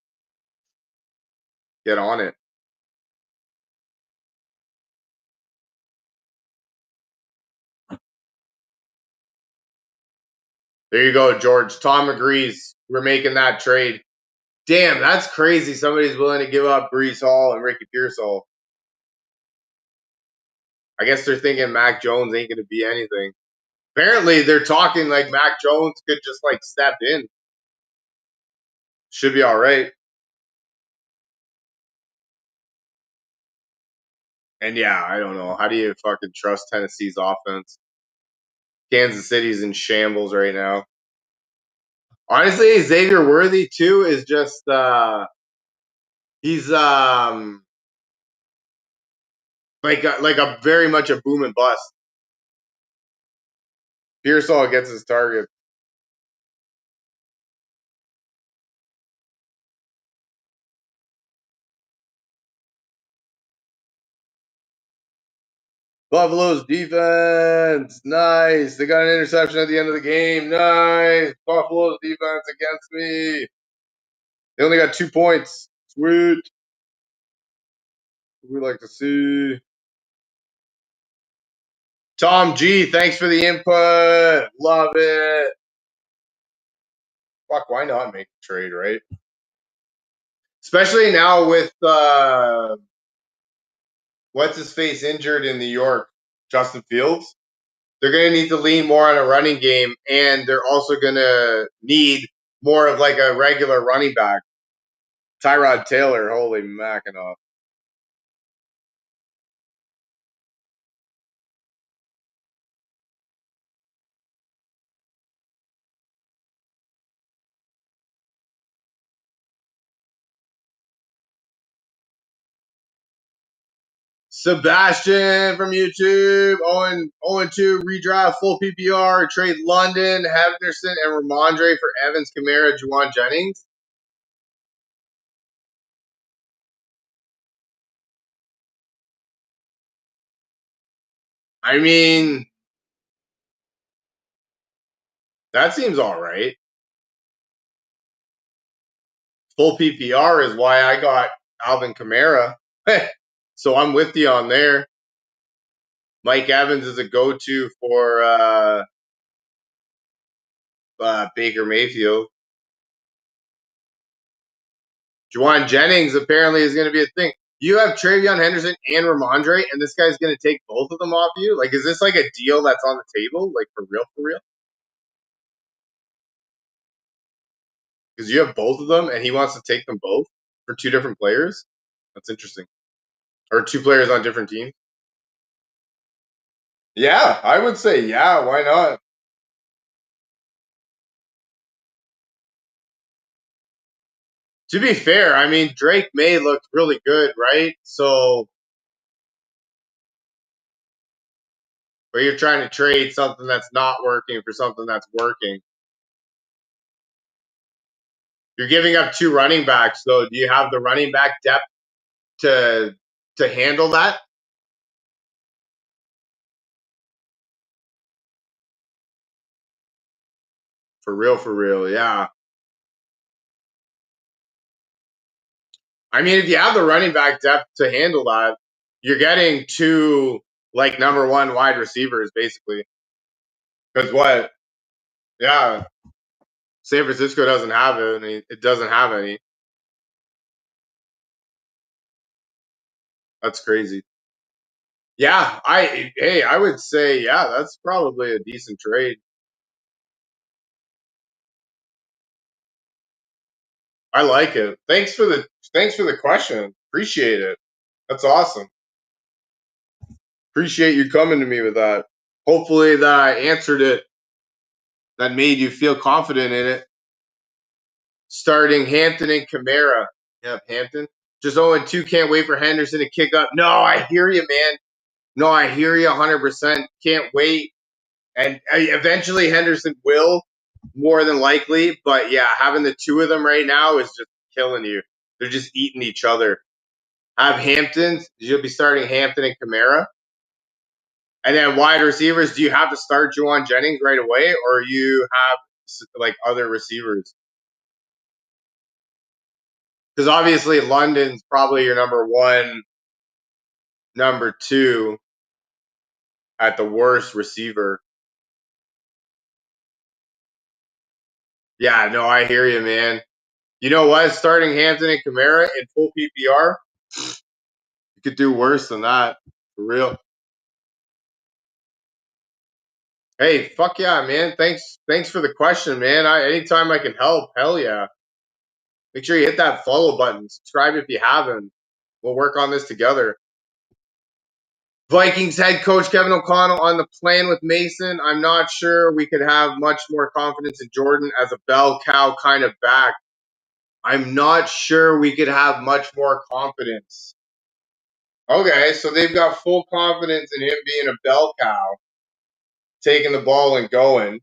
Get on it. There you go, George. Tom agrees. We're making that trade. Damn, that's crazy. Somebody's willing to give up Brees Hall and Ricky Pearsall. I guess they're thinking Mac Jones ain't going to be anything. Apparently, they're talking like Mac Jones could just like step in. Should be all right. And yeah, I don't know. How do you fucking trust Tennessee's offense? Kansas City's in shambles right now. Honestly, Xavier Worthy too is just he's like a very much a boom and bust. Pearsall gets his target. Buffalo's defense. Nice. They got an interception at the end of the game. Nice. Buffalo's defense against me. They only got 2 points. Sweet. We like to see. Tom G, thanks for the input. Love it. Fuck, why not make a trade, right? Especially now with what's his face injured in New York, Justin Fields. They're going to need to lean more on a running game, and they're also going to need more of like a regular running back. Tyrod Taylor, holy Mackinac. Sebastian from YouTube, 0-2 redraft, full PPR, trade London, Henderson, and Ramondre for Evans, Kamara, Juwan Jennings. I mean, that seems all right. Full PPR is why I got Alvin Kamara. So I'm with you on there. Mike Evans is a go-to for Baker Mayfield. Juwan Jennings apparently is going to be a thing. You have TreVeyon Henderson and Ramondre, and this guy's going to take both of them off you? Like, is this like a deal that's on the table? Like, for real, for real? Because you have both of them, and he wants to take them both for 2 different players? That's interesting. Or 2 players on different teams? Yeah, I would say yeah. Why not? To be fair, I mean, Drake May looked really good, right? So, but you're trying to trade something that's not working for something that's working. You're giving up 2 running backs, though. Do you have the running back depth to handle that? For real, yeah. I mean, if you have the running back depth to handle that, you're getting 2 like number 1 wide receivers basically. Because what? Yeah, San Francisco doesn't have any. It doesn't have any. That's crazy. Yeah, I would say yeah, that's probably a decent trade. I like it. Thanks for the question. Appreciate it. That's awesome. Appreciate you coming to me with that. Hopefully that I answered it. That made you feel confident in it. Starting Hampton and Kamara. Yep, Hampton. Just 0-2. Can't wait for Henderson to kick up. No, I hear you, man. No, I hear you 100%. Can't wait. And eventually Henderson will, more than likely. But yeah, having the 2 of them right now is just killing you. They're just eating each other. Have Hampton. You'll be starting Hampton and Kamara. And then wide receivers, do you have to start Juwan Jennings right away, or you have like other receivers? Because obviously London's probably your number 1, number 2 at the worst receiver. Yeah, no, I hear you, man. You know what? Starting Hampton and Kamara in full PPR, you could do worse than that. For real. Hey, fuck yeah, man. Thanks for the question, man. Anytime I can help, hell yeah. Make sure you hit that follow button. Subscribe if you haven't. We'll work on this together. Vikings head coach Kevin O'Connell on the plan with Mason. I'm not sure we could have much more confidence in Jordan as a bell cow kind of back. I'm not sure we could have much more confidence. Okay, so they've got full confidence in him being a bell cow, taking the ball and going.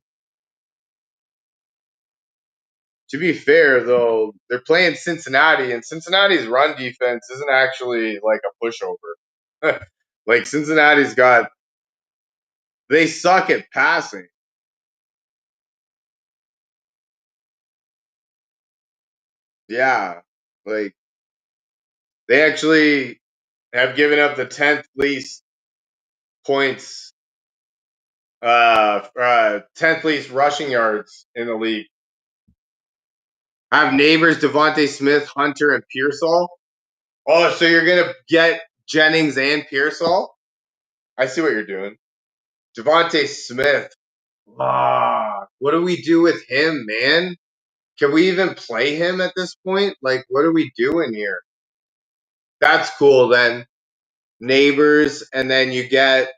To be fair, though, they're playing Cincinnati, and Cincinnati's run defense isn't actually like a pushover. Like Cincinnati's got They suck at passing. Yeah. Like, they actually have given up the 10th least points, 10th least rushing yards in the league. I have Neighbors, Devontae Smith, Hunter, and Pearsall. Oh, so you're going to get Jennings and Pearsall? I see what you're doing. Devontae Smith. What do we do with him, man? Can we even play him at this point? Like, what are we doing here? That's cool then. Neighbors, and then you get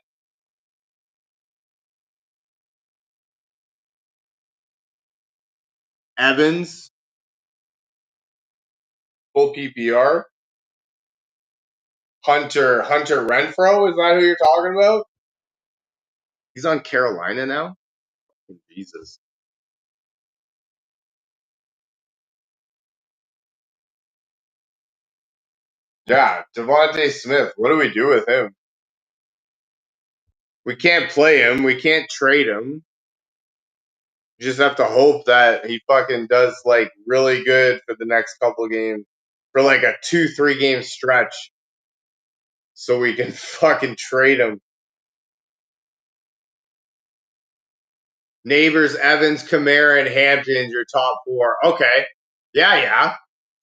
Evans, full PPR. Hunter Renfro, is that who you're talking about? He's on Carolina now? Jesus. Yeah, Devontae Smith. What do we do with him? We can't play him. We can't trade him. You just have to hope that he fucking does like really good for the next couple games, for like a 2-3 game stretch, so we can fucking trade him. Neighbors, Evans, Kamara, and Hampton's your top four. Okay. Yeah.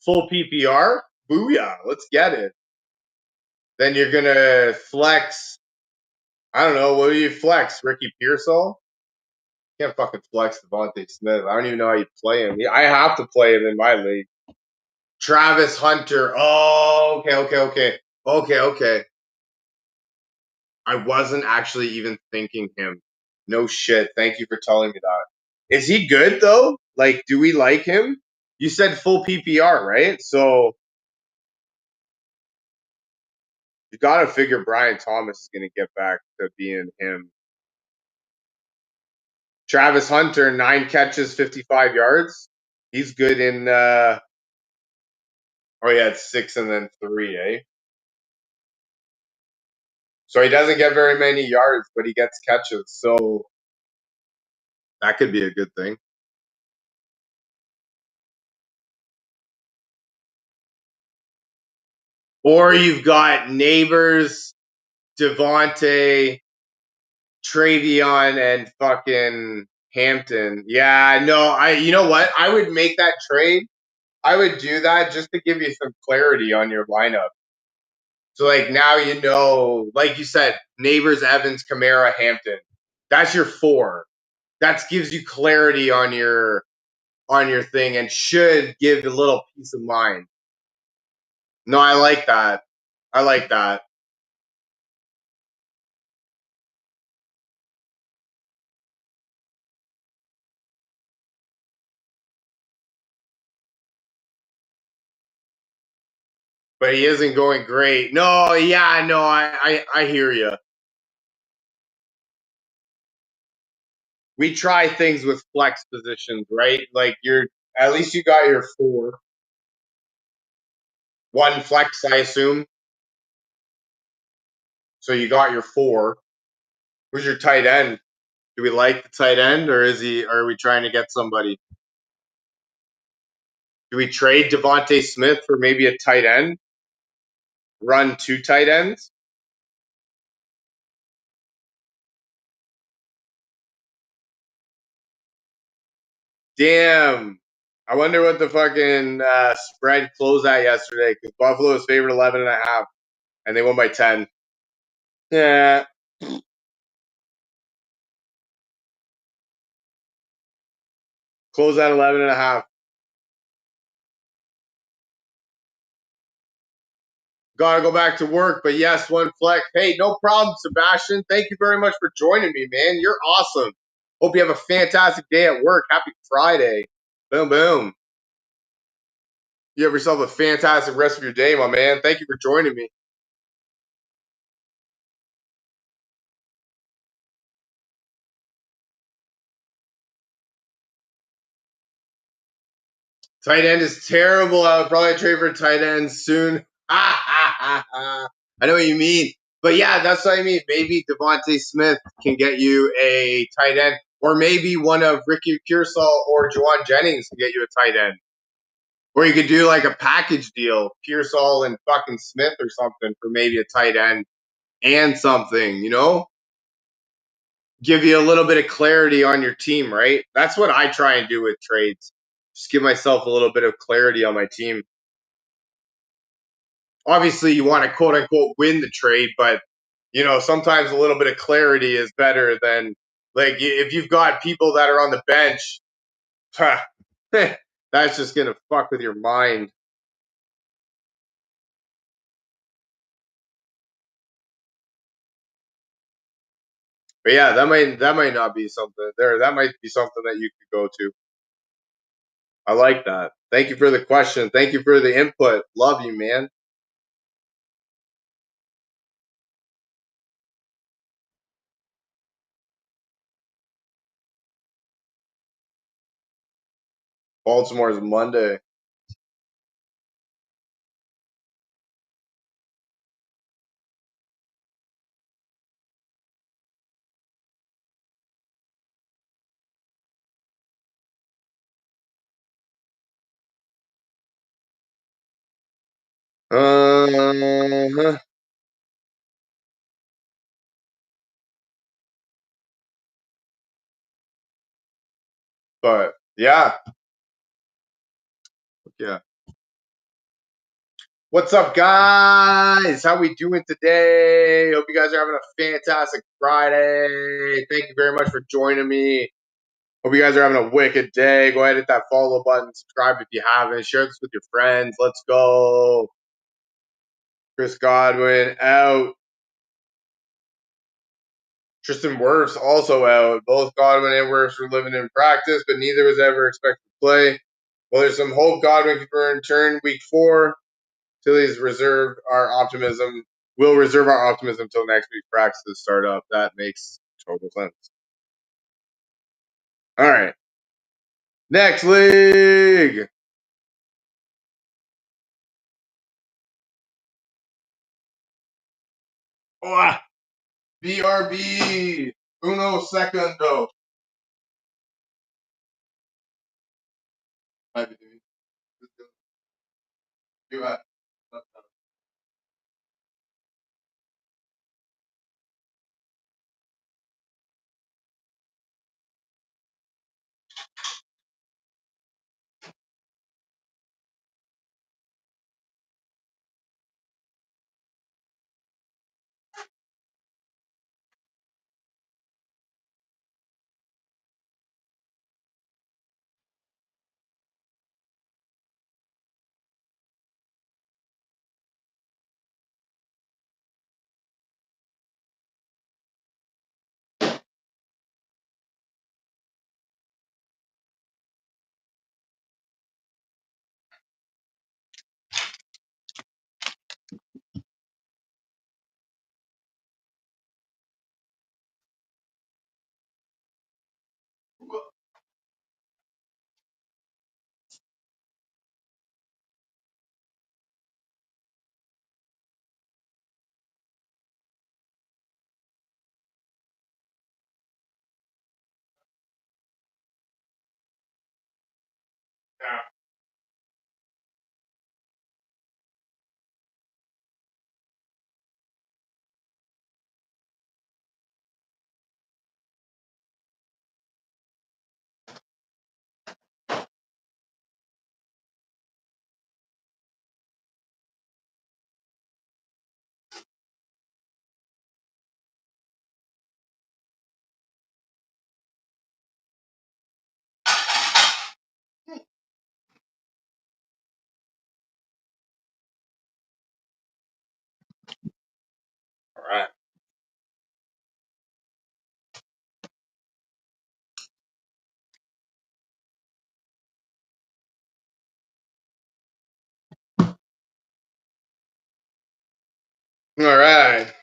Full PPR. Booyah. Let's get it. Then you're gonna flex. I don't know. What do you flex? Ricky Pearsall? Can't fucking flex Devontae Smith. I don't even know how you play him. I have to play him in my league. Travis Hunter. Oh, okay. I wasn't actually even thinking him. No shit. Thank you for telling me that. Is he good though? Like, do we like him? You said full PPR, right? So you got to figure Brian Thomas is going to get back to being him. Travis Hunter, 9 catches, 55 yards. He's good in. He had 6 and then 3, eh? So he doesn't get very many yards, but he gets catches. So that could be a good thing. Or you've got Neighbors, Devontae, Travion, and fucking Hampton. Yeah, no, you know what? I would make that trade. I would do that just to give you some clarity on your lineup. So like now you know, like you said, Neighbors, Evans, Kamara, Hampton. That's your 4. That gives you clarity on your thing and should give a little peace of mind. No, I like that. I like that. But he isn't going great. No, yeah, no, I hear you. We try things with flex positions, right? Like you're at least you got your 4. One flex, I assume. So you got your 4. Who's your tight end? Do we like the tight end, or is he? Or are we trying to get somebody? Do we trade Devontae Smith for maybe a tight end? Run 2 tight ends? Damn. I wonder what the fucking spread closed at yesterday because Buffalo was favored 11.5 and they won by 10. Yeah. Close at 11.5. Gotta go back to work, but yes, one flex. Hey, no problem, Sebastian. Thank you very much for joining me, man. You're awesome. Hope you have a fantastic day at work. Happy Friday. Boom, boom. You have yourself a fantastic rest of your day, my man. Thank you for joining me. Tight end is terrible. I would probably trade for tight end soon. I know what you mean. But yeah, that's what I mean. Maybe Devontae Smith can get you a tight end, or maybe one of Ricky Pearsall or Juwan Jennings can get you a tight end. Or you could do like a package deal, Pearsall and fucking Smith or something for maybe a tight end and something, you know? Give you a little bit of clarity on your team, right? That's what I try and do with trades. Just give myself a little bit of clarity on my team. Obviously, you want to quote unquote win the trade, but you know, sometimes a little bit of clarity is better than like if you've got people that are on the bench, that's just gonna fuck with your mind. But yeah, that might not be something there. That might be something that you could go to. I like that. Thank you for the question. Thank you for the input. Love you, man. Baltimore's Monday. Uh, but yeah, yeah. What's up, guys? How we doing today? Hope you guys are having a fantastic Friday. Thank you very much for joining me. Hope you guys are having a wicked day. Go ahead and hit that follow button. Subscribe if you haven't. Share this with your friends. Let's go. Chris Godwin out. Tristan Wirfs also out. Both Godwin and Wirfs were living in practice, but neither was ever expected to play. Well, there's some hope Godwin can return week 4. Phillies reserve our optimism. We'll reserve our optimism until next week's practices start up. That makes total sense. All right. Next league. Oh, BRB. Uno segundo. All right. All right.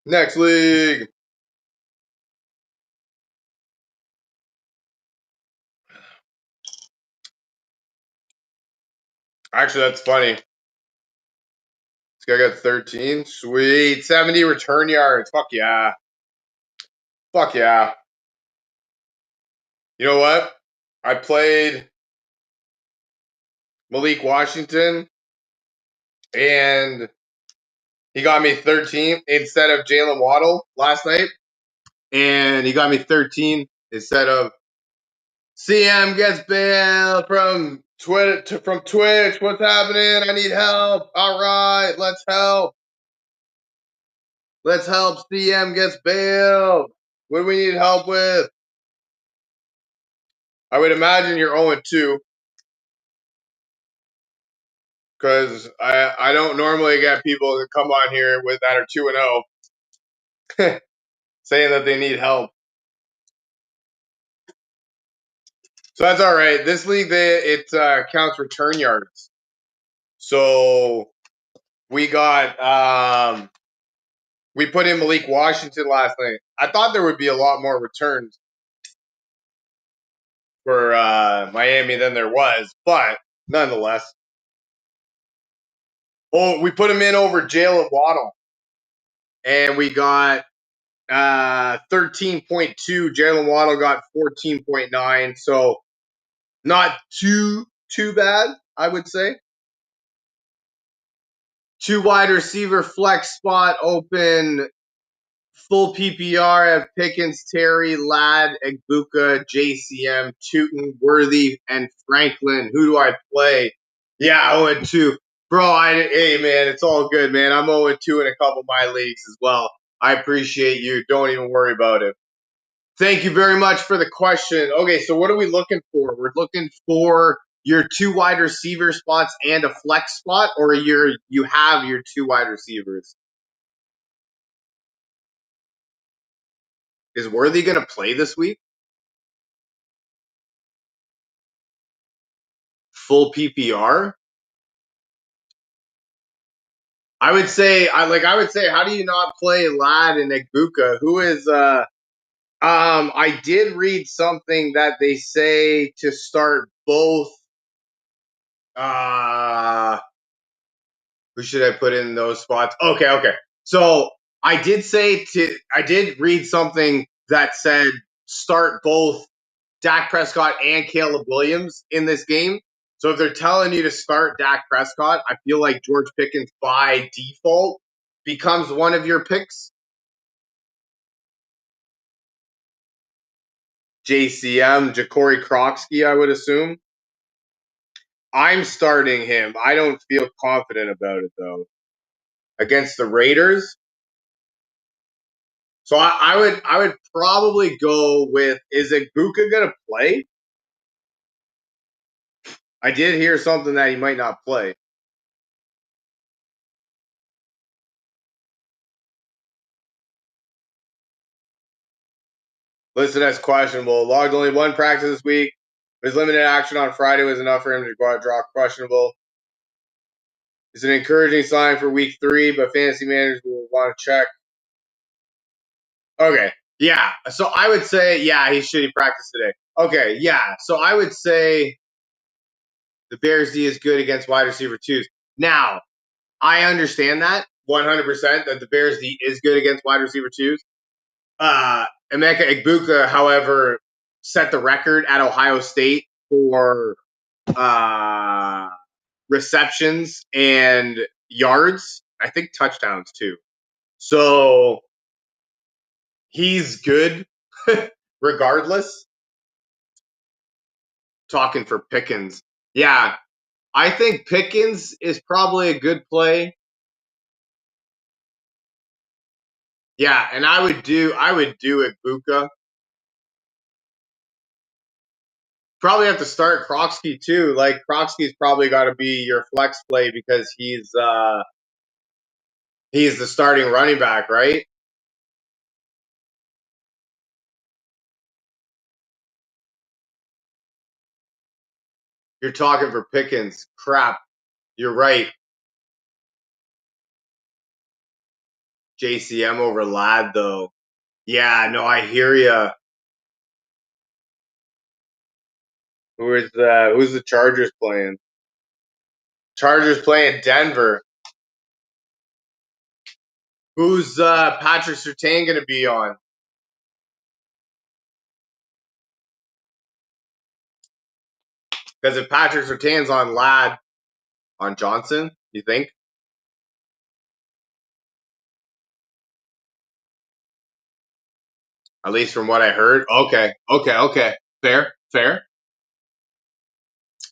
Next league. Actually, that's funny. This guy got 13. Sweet. 70 return yards. Fuck yeah. Fuck yeah. You know what? I played Malik Washington, and he got me 13 instead of Jalen Waddle last night. And he got me 13 instead of CM gets bailed from Twitch. What's happening? I need help. All right, let's help. Let's help. CM gets bailed. What do we need help with? I would imagine you're 0-2 because I don't normally get people that come on here with that are 2-0 saying that they need help. So that's all right. This league, it counts return yards. So we got we put in Malik Washington last night. I thought there would be a lot more returns for Miami than there was, but nonetheless. Oh, we put him in over Jalen Waddle, and we got 13.2. Jalen Waddle got 14.9, so not too bad, I would say. 2 wide receiver flex spot open. Full PPR have Pickens, Terry, Ladd, Egbuka, JCM, Tootin, Worthy, and Franklin. Who do I play? Yeah, 0-2. Bro, hey, man, it's all good, man. I'm 0-2 in a couple of my leagues as well. I appreciate you. Don't even worry about it. Thank you very much for the question. Okay, so what are we looking for? We're looking for your 2 wide receiver spots and a flex spot, or you have your 2 wide receivers? Is Worthy going to play this week? Full PPR? I would say, how do you not play Ladd and Egbuka? Who is I did read something that they say to start both. Who should I put in those spots? Okay. So I did read something that said start both Dak Prescott and Caleb Williams in this game. So if they're telling you to start Dak Prescott, I feel like George Pickens by default becomes one of your picks. JCM, Ja'Cory Kroxky, I would assume. I'm starting him. I don't feel confident about it though. Against the Raiders. So I would probably go with, is Egbuka gonna play? I did hear something that he might not play. Listed as questionable. Logged only 1 practice this week. His limited action on Friday was enough for him to go out draw questionable. It's an encouraging sign for week 3, but fantasy managers will want to check. Okay. Yeah. So I would say, yeah, he should practice today. Okay. Yeah. So I would say the Bears D is good against wide receiver 2s. Now, I understand that 100% that the Bears D is good against wide receiver 2s. Emeka Egbuka, however, set the record at Ohio State for receptions and yards. I think touchdowns too. So he's good regardless. Talking for Pickens. Yeah, I think Pickens is probably a good play. Yeah, and I would do Egbuka. Probably have to start Kroxky too. Like Kroxky's probably got to be your flex play because he's the starting running back, right? You're talking for Pickens. Crap. You're right. JCM over Ladd though. Yeah, no, I hear ya. Who's the Chargers playing? Chargers playing Denver. Who's Patrick Surtain going to be on? Because if Patrick Surtain's on Ladd, on Johnson, you think? At least from what I heard. Okay. Fair.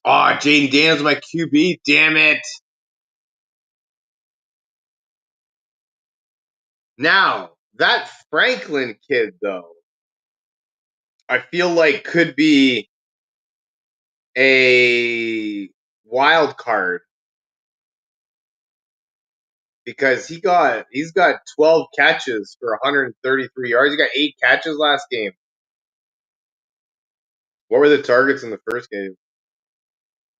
Oh, Jaden Daniels, my QB. Damn it. Now, that Franklin kid, though, I feel like could be a wild card because he's got 12 catches for 133 yards. He got 8 catches last game. What were the targets in the first game?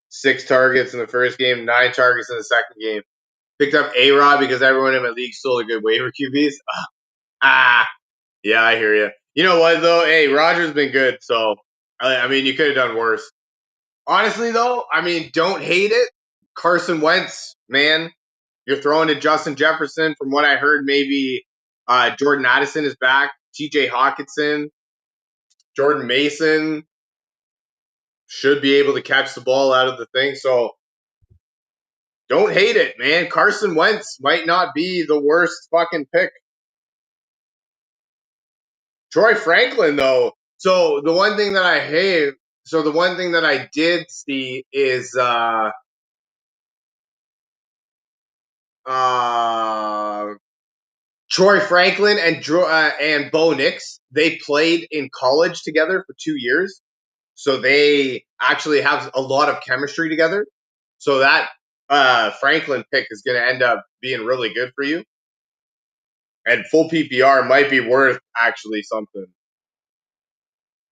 6 targets in the first game, 9 targets in the second game. Picked up A-Rod because everyone in my league stole a good waiver QBs. Yeah, I hear you. You know what though? Hey, Roger's been good, so I mean, you could have done worse. Honestly, though, I mean, don't hate it. Carson Wentz, man, you're throwing to Justin Jefferson. From what I heard, maybe Jordan Addison is back. T.J. Hawkinson, Jordan Mason should be able to catch the ball out of the thing. So don't hate it, man. Carson Wentz might not be the worst fucking pick. Troy Franklin, though. So the one thing that I hate, so the one thing that I did see is Troy Franklin and Bo Nix. They played in college together for 2 years, so they actually have a lot of chemistry together. So that Franklin pick is going to end up being really good for you. And full PPR might be worth actually something.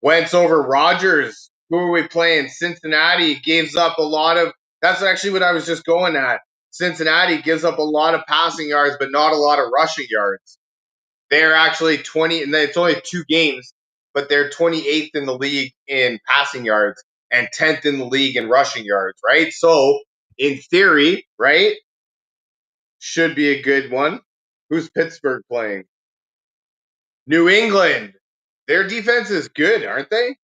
Wentz over Rodgers. Who are we playing? Cincinnati gives up a lot of. That's actually what I was just going at. Cincinnati gives up a lot of passing yards, but not a lot of rushing yards. They're actually 20, and it's only 2 games, but they're 28th in the league in passing yards and 10th in the league in rushing yards, right? So, in theory, right, should be a good one. Who's Pittsburgh playing? New England. Their defense is good, aren't they?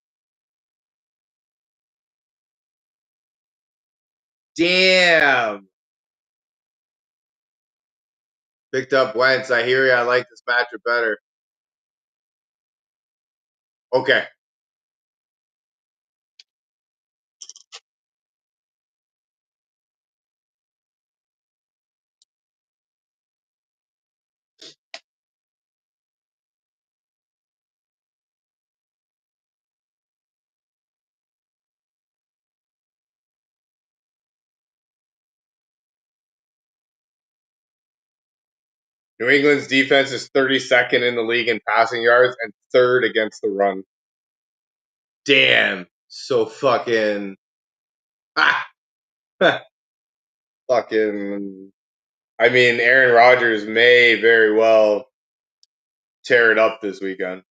Damn. Picked up Wentz. I hear you. I like this matchup better. Okay. New England's defense is 32nd in the league in passing yards and 3rd against the run. Damn. So fucking. Ah. Fucking. I mean, Aaron Rodgers may very well tear it up this weekend.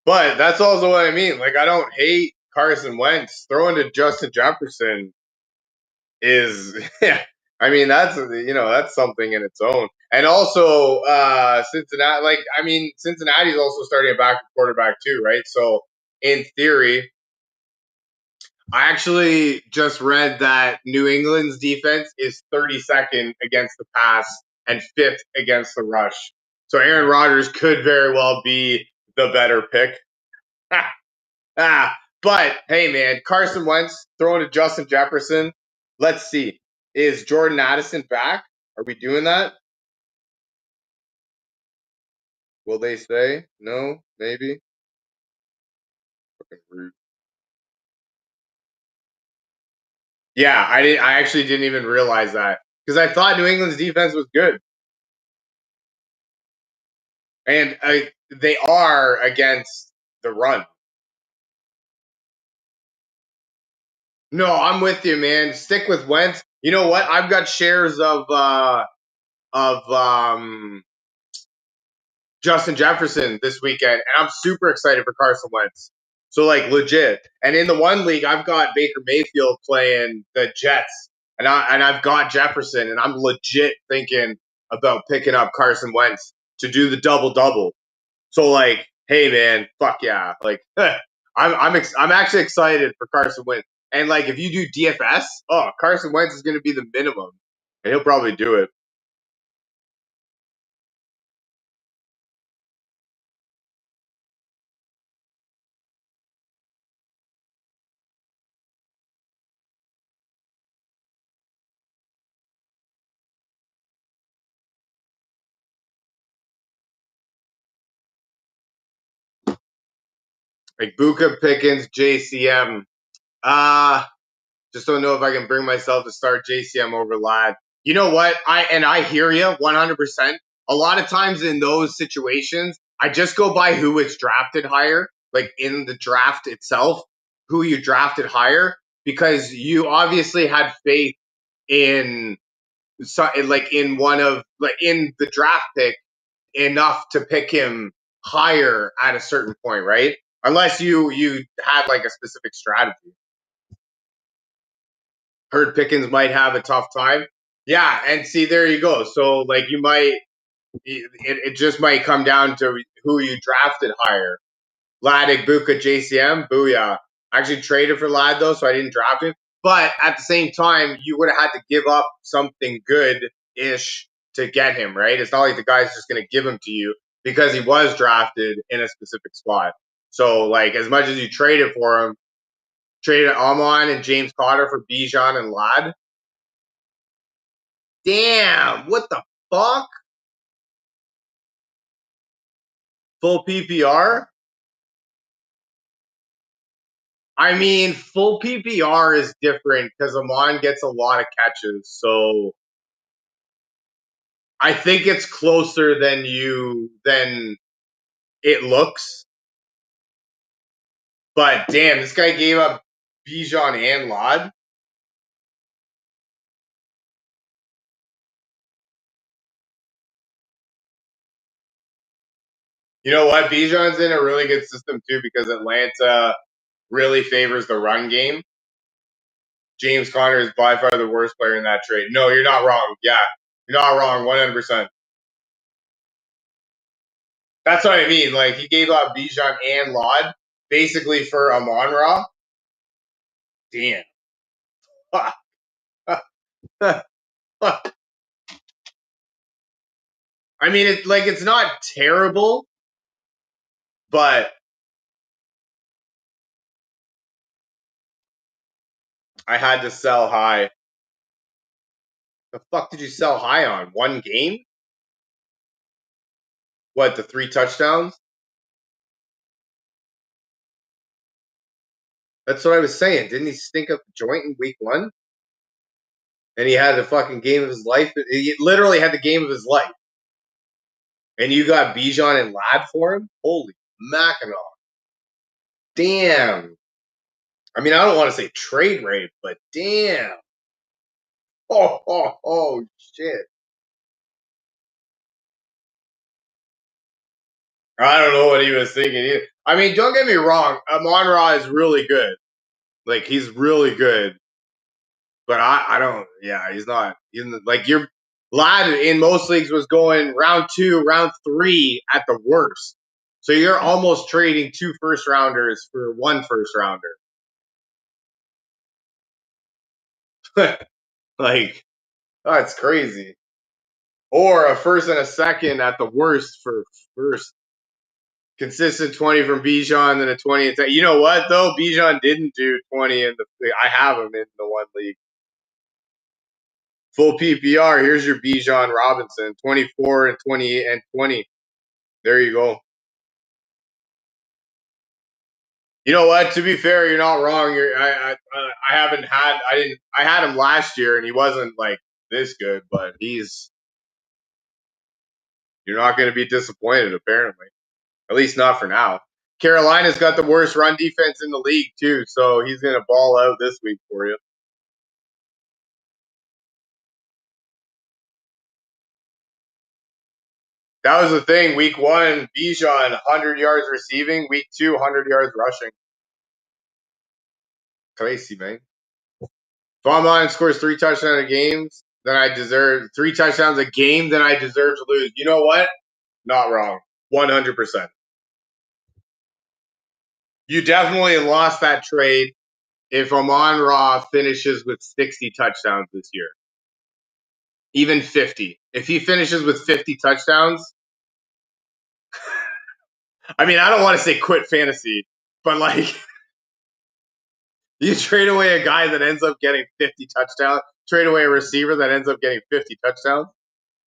But that's also what I mean. Like, I don't hate Carson Wentz. Throwing to Justin Jefferson is, yeah. I mean, that's something in its own. And also, Cincinnati, like, I mean, Cincinnati's also starting a backup quarterback too, right? So, in theory, I actually just read that New England's defense is 32nd against the pass and 5th against the rush. So Aaron Rodgers could very well be the better pick. But hey, man, Carson Wentz throwing to Justin Jefferson. Let's see. Is Jordan Addison back? Are we doing that? Will they say no? Maybe. Fucking rude. Yeah, I actually didn't even realize that because I thought New England's defense was good. And they are against the run. No, I'm with you, man. Stick with Wentz. You know what? I've got shares of Justin Jefferson this weekend, and I'm super excited for Carson Wentz. So like legit. And in the one league, I've got Baker Mayfield playing the Jets, and I've got Jefferson, and I'm legit thinking about picking up Carson Wentz to do the double double. So like, hey man, fuck yeah! Like, I'm actually excited for Carson Wentz. And like, if you do DFS, oh, Carson Wentz is going to be the minimum, and he'll probably do it. Like Buka Pickens, JCM. Uh just don't know if I can bring myself to start JCM over Lad. You know what? I hear you 100%. A lot of times in those situations, I just go by who is drafted higher, like in the draft itself, who you drafted higher, because you obviously had faith in like in one of like in the draft pick enough to pick him higher at a certain point, right? Unless you had like a specific strategy. Heard Pickens might have a tough time. Yeah, and see, there you go. So like you might, it just might come down to who you drafted higher. Lad Igbuka JCM, booyah. I actually traded for Lad though, so I didn't draft him. But at the same time, you would have had to give up something good ish to get him, right? It's not like the guy's just going to give him to you because he was drafted in a specific spot. So like as much as you traded for him, traded Amon and James Conner for Bijan and Lad. Damn, what the fuck? Full PPR? I mean, full PPR is different because Amon gets a lot of catches. So I think it's closer than it looks. But damn, this guy gave up Bijan and Lod. You know what? Bijan's in a really good system too because Atlanta really favors the run game. James Conner is by far the worst player in that trade. No, you're not wrong. Yeah, you're not wrong. 100%. That's what I mean. Like he gave up Bijan and Lod basically for Amon Ra. Damn. I mean, it's like it's not terrible, but I had to sell high. The fuck did you sell high on? One game? What, the 3 touchdowns? That's what I was saying. Didn't he stink up the joint in week 1? And he had the fucking game of his life. He literally had the game of his life. And you got Bijan and Lad for him? Holy Mackinac. Damn. I mean, I don't want to say trade rate, but damn. Oh, shit. I don't know what he was thinking either. I mean, don't get me wrong. Amon Ra is really good. Like, he's really good. But I don't. Yeah, he's not. He's like your Lad in most leagues was going round 2, round 3 at the worst. So you're almost trading 2 first rounders for 1 first rounder. Like, oh, it's crazy. Or a first and a second at the worst for first. Consistent 20 from Bijan, then a 20 and 10. You know what though? Bijan didn't do 20 in the. I have him in the one league. Full PPR. Here's your Bijan Robinson, 24 and 28 and 20. There you go. You know what? To be fair, you're not wrong. I haven't had I had him last year and he wasn't like this good, but you're not going to be disappointed apparently. At least not for now. Carolina's got the worst run defense in the league too, so he's going to ball out this week for you. That was the thing. Week 1, Bijan 100 yards receiving. Week 2, 100 yards rushing. Crazy, man. If Amon scores 3 touchdowns a game, then I deserve 3 touchdowns a game, then I deserve to lose. You know what? Not wrong. 100%. You definitely lost that trade if Amon-Ra finishes with 60 touchdowns this year. Even 50. If he finishes with 50 touchdowns, I mean, I don't want to say quit fantasy, but like, you trade away a guy that ends up getting 50 touchdowns, trade away a receiver that ends up getting 50 touchdowns.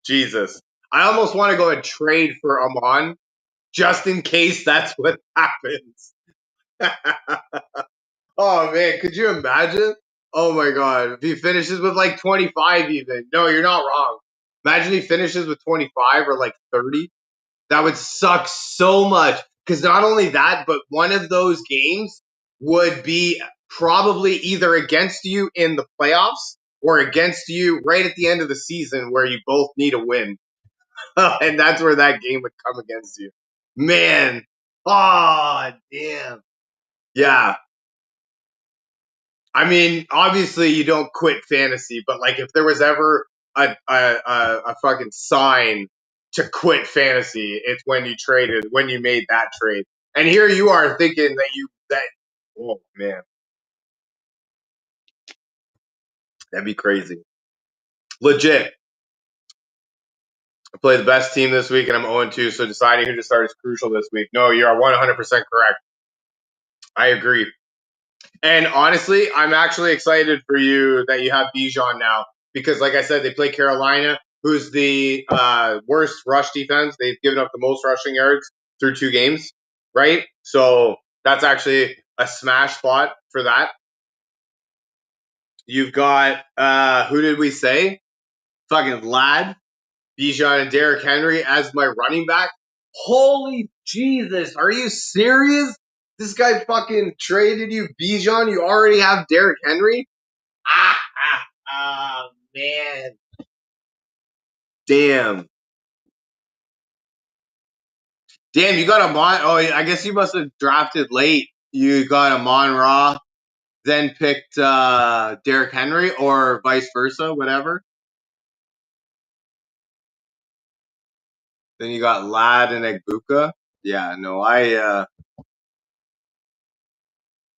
Jesus. I almost want to go and trade for Amon just in case that's what happens. Oh, man. Could you imagine? Oh, my God. If he finishes with like 25 even. No, you're not wrong. Imagine he finishes with 25 or like 30. That would suck so much. Because not only that, but one of those games would be probably either against you in the playoffs or against you right at the end of the season where you both need a win. And that's where that game would come against you. Man. Oh, damn. Yeah. I mean, obviously you don't quit fantasy, but like if there was ever a fucking sign to quit fantasy, it's when you made that trade. And here you are thinking that oh man, that'd be crazy. Legit. I play the best team this week and I'm 0-2, so deciding who to start is crucial this week. No, you are 100% correct. I agree. And honestly, I'm actually excited for you that you have Bijan now because, like I said, they play Carolina, who's the worst rush defense. They've given up the most rushing yards through 2 games, right? So that's actually a smash spot for that. You've got who did we say? Fucking Lad, Bijan, and Derrick Henry as my running back. Holy Jesus, are you serious? This guy fucking traded you Bijan. You already have Derrick Henry. Man. Damn. Damn, you got Amon. Oh, I guess you must have drafted late. You got Amon-Ra, then picked Derrick Henry, or vice versa, whatever. Then you got Lad and Egbuka. Yeah, no, I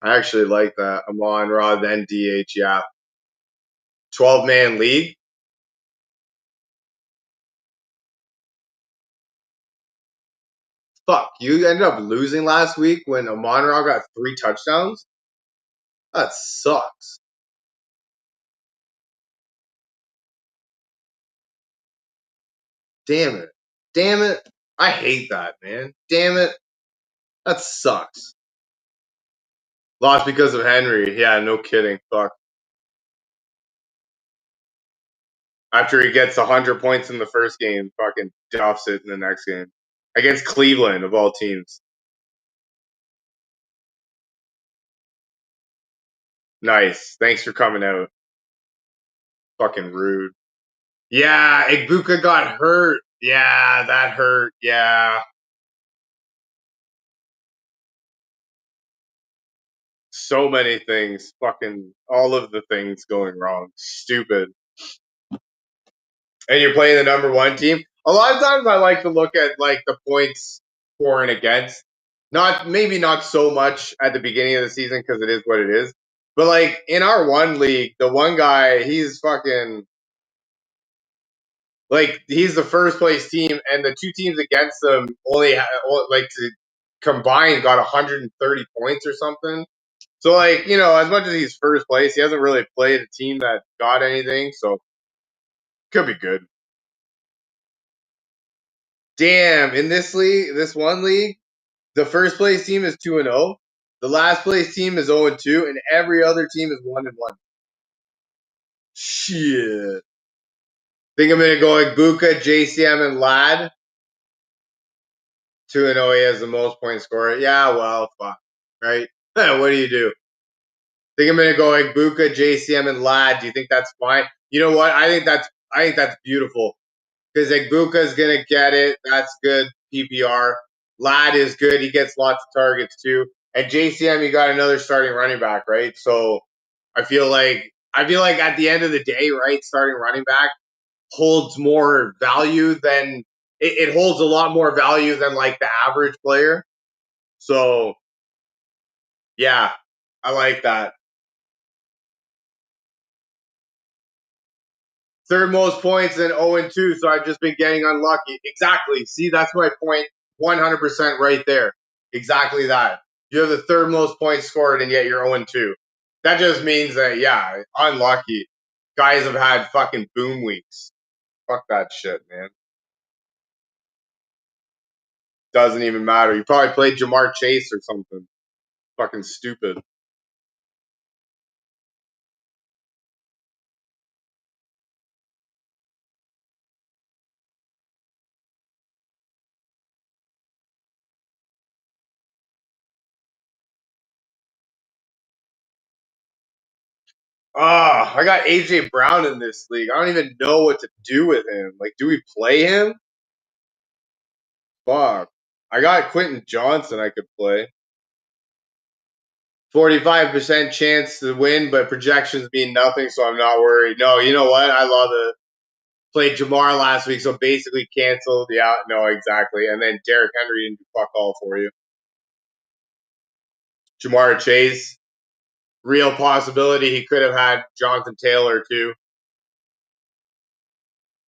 actually like that. Amon-Ra, then DH. Yeah, 12-man league. Fuck, you ended up losing last week when Amon-Ra got 3 touchdowns? That sucks. Damn it. Damn it. I hate that, man. Damn it. That sucks. Lost because of Henry. Yeah, no kidding. Fuck. After he gets 100 points in the first game, fucking duffs it in the next game. Against Cleveland, of all teams. Nice. Thanks for coming out. Fucking rude. Yeah, Egbuka got hurt. Yeah, that hurt. Yeah. So many things. Fucking all of the things going wrong. Stupid. And you're playing the number 1 team. A lot of times I like to look at like the points for and against. Maybe not so much at the beginning of the season because it is what it is. But like in our one league, the one guy, he's fucking like he's the first place team, and the 2 teams against them only like to combine got 130 points or something. So like as much as he's first place, he hasn't really played a team that got anything. So could be good. Damn, in this league, this one league, the first place team is 2-0. The last place team is 0-2, and every other team is 1-1. Shit. Think I'm gonna go like Buka, JCM, and Lad. 2-0, he has the most point scorer. Yeah, well, fuck. Right? What do you do? Think I'm gonna go like Buka, JCM, and Lad. Do you think that's fine? You know what? I think that's beautiful. Because Egbuka is gonna get it. That's good PPR. Lad is good. He gets lots of targets too. And JCM, you got another starting running back, right? So I feel like at the end of the day, right, starting running back holds more value than it holds a lot more value than like the average player. So yeah, I like that. Third most points and 0-2, so I've just been getting unlucky. Exactly. See, that's my point. 100% right there. Exactly that. You have the third most points scored, and yet you're 0-2. That just means that, yeah, unlucky. Guys have had fucking boom weeks. Fuck that shit, man. Doesn't even matter. You probably played Jamar Chase or something. Fucking stupid. I got AJ Brown in this league. I don't even know what to do with him. Like, do we play him? Fuck. I got Quentin Johnson I could play. 45% chance to win, but projections mean nothing, so I'm not worried. No, you know what? I love it. Played Jamar last week, so basically canceled. Yeah, no, exactly. And then Derrick Henry didn't do fuck all for you. Jamar Chase, real possibility he could have had Jonathan Taylor too.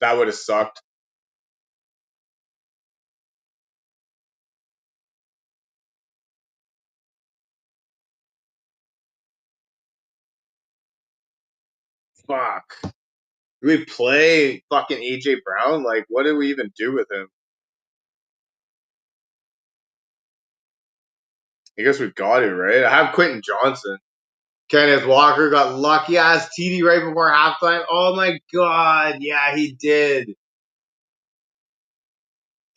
That would have sucked. Fuck. Do we play fucking AJ Brown? Like, what do we even do with him? I guess we've got it, right? I have Quentin Johnson. Kenneth Walker got lucky ass TD right before halftime. Oh my god, yeah, he did.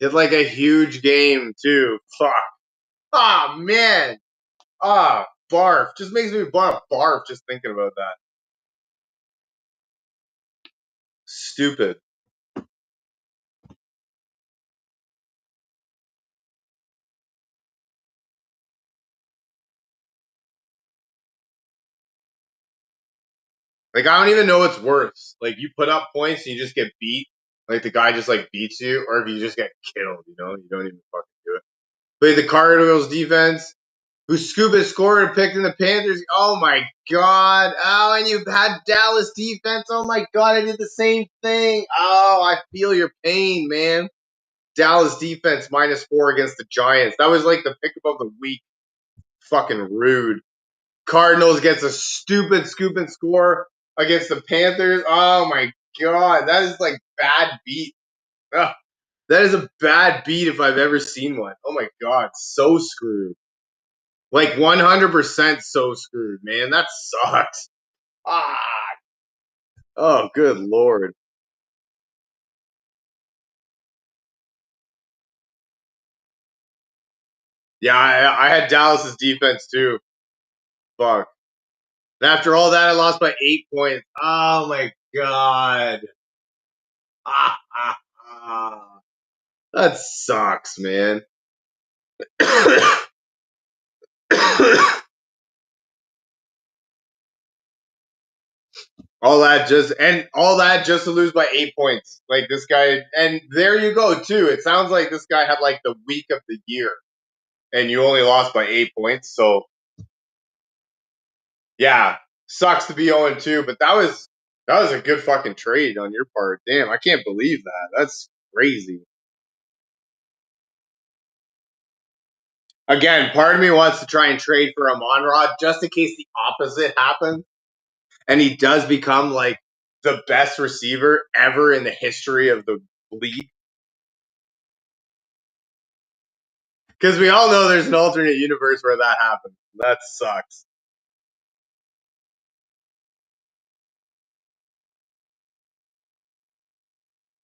He had like a huge game too. Fuck. Oh man. Ah, barf. Just makes me want to barf just thinking about that. Stupid. Like I don't even know what's worse. Like you put up points and you just get beat. Like the guy just like beats you, or if you just get killed, you know, you don't even fucking do it. But the Cardinals defense, who Scuba scored and picked in the Panthers. Oh my god. Oh, and you had Dallas defense. Oh my god, I did the same thing. Oh, I feel your pain, man. Dallas defense -4 against the Giants. That was like the pick of the week. Fucking rude. Cardinals gets a stupid scoop and score against the Panthers. Oh my god, that is like bad beat. Ugh, that is a bad beat if I've ever seen one. Oh my god, so screwed. Like 100% so screwed, man. That sucks. Ah. Oh, good lord. Yeah, I had Dallas's defense too. Fuck. And after all that, I lost by 8 points. Oh my god. Ah, ah, ah. That sucks, man. all that just to lose by 8 points. Like this guy, and there you go too. It sounds like this guy had like the week of the year, and you only lost by 8 points. So yeah, sucks to be 0-2, but that was a good fucking trade on your part. Damn, I can't believe that. That's crazy. Again, part of me wants to try and trade for Amon-Ra just in case the opposite happens, and he does become like the best receiver ever in the history of the league. Because we all know there's an alternate universe where that happens. That sucks.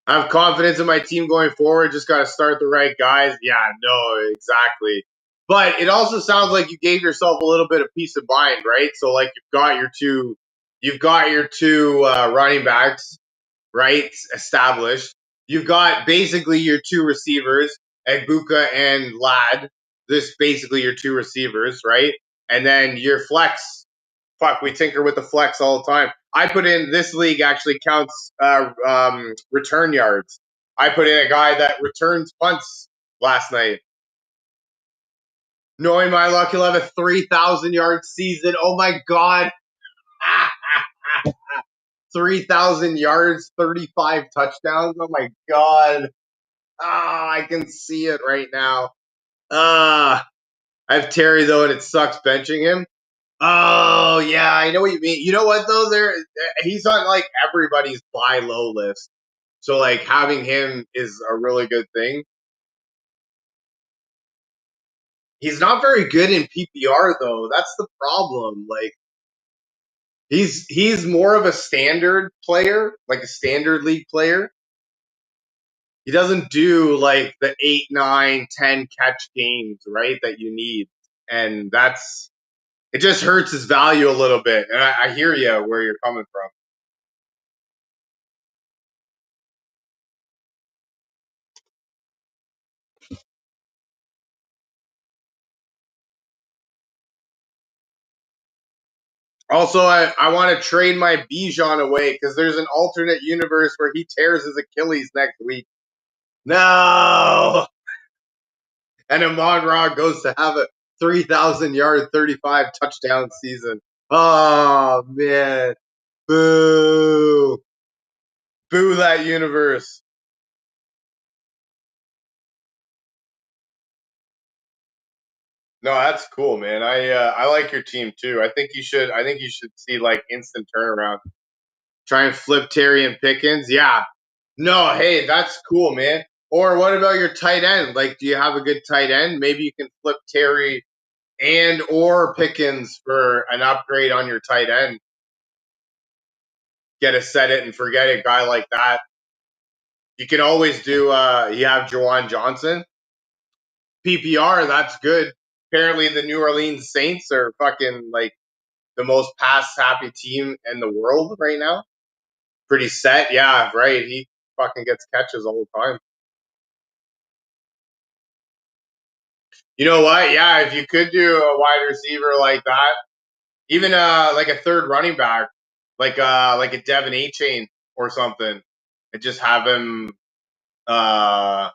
I have confidence in my team going forward. Just got to start the right guys. Yeah, no, exactly. But it also sounds like you gave yourself a little bit of peace of mind, right? So like you've got your two running backs, right, established. You've got basically your two receivers, Egbuka and Lad. this basically your two receivers, right? And then your flex. Fuck, we tinker with the flex all the time. I put in this league actually counts return yards. I put in a guy that returns punts last night. Knowing my luck, he'll have a 3,000 yard season. Oh my god. 3,000 yards, 35 touchdowns. Oh my god. I can see it right now. I have Terry though, and it sucks benching him. Oh yeah, I know what you mean. You know what though? He's on like everybody's buy low list, so like having him is a really good thing. He's not very good in PPR though. That's the problem. Like he's more of a standard player, like a standard league player. He doesn't do like the 8, 9, 10 catch games, right? That you need, and that's it. Just hurts his value a little bit. And I hear you where you're coming from. Also, I want to trade my Bijan away because there's an alternate universe where he tears his Achilles next week. No! And Amon Ra goes to have a 3,000 yard, 35 touchdown season. Oh, man. Boo. Boo that universe. No, that's cool, man. I like your team too. I think you should see like instant turnaround. Try and flip Terry and Pickens. Yeah. No, hey, that's cool, man. Or what about your tight end? Like, do you have a good tight end? Maybe you can flip Terry and or Pickens for an upgrade on your tight end. Get a set it and forget it guy like that. You can always do you have Jawan Johnson. PPR, that's good. Apparently the New Orleans Saints are fucking like the most pass happy team in the world right now. Pretty set, yeah, right. He fucking gets catches all the time. You know what? Yeah, if you could do a wide receiver like that, even like a third running back, like a Devin A chain or something, and just have him plays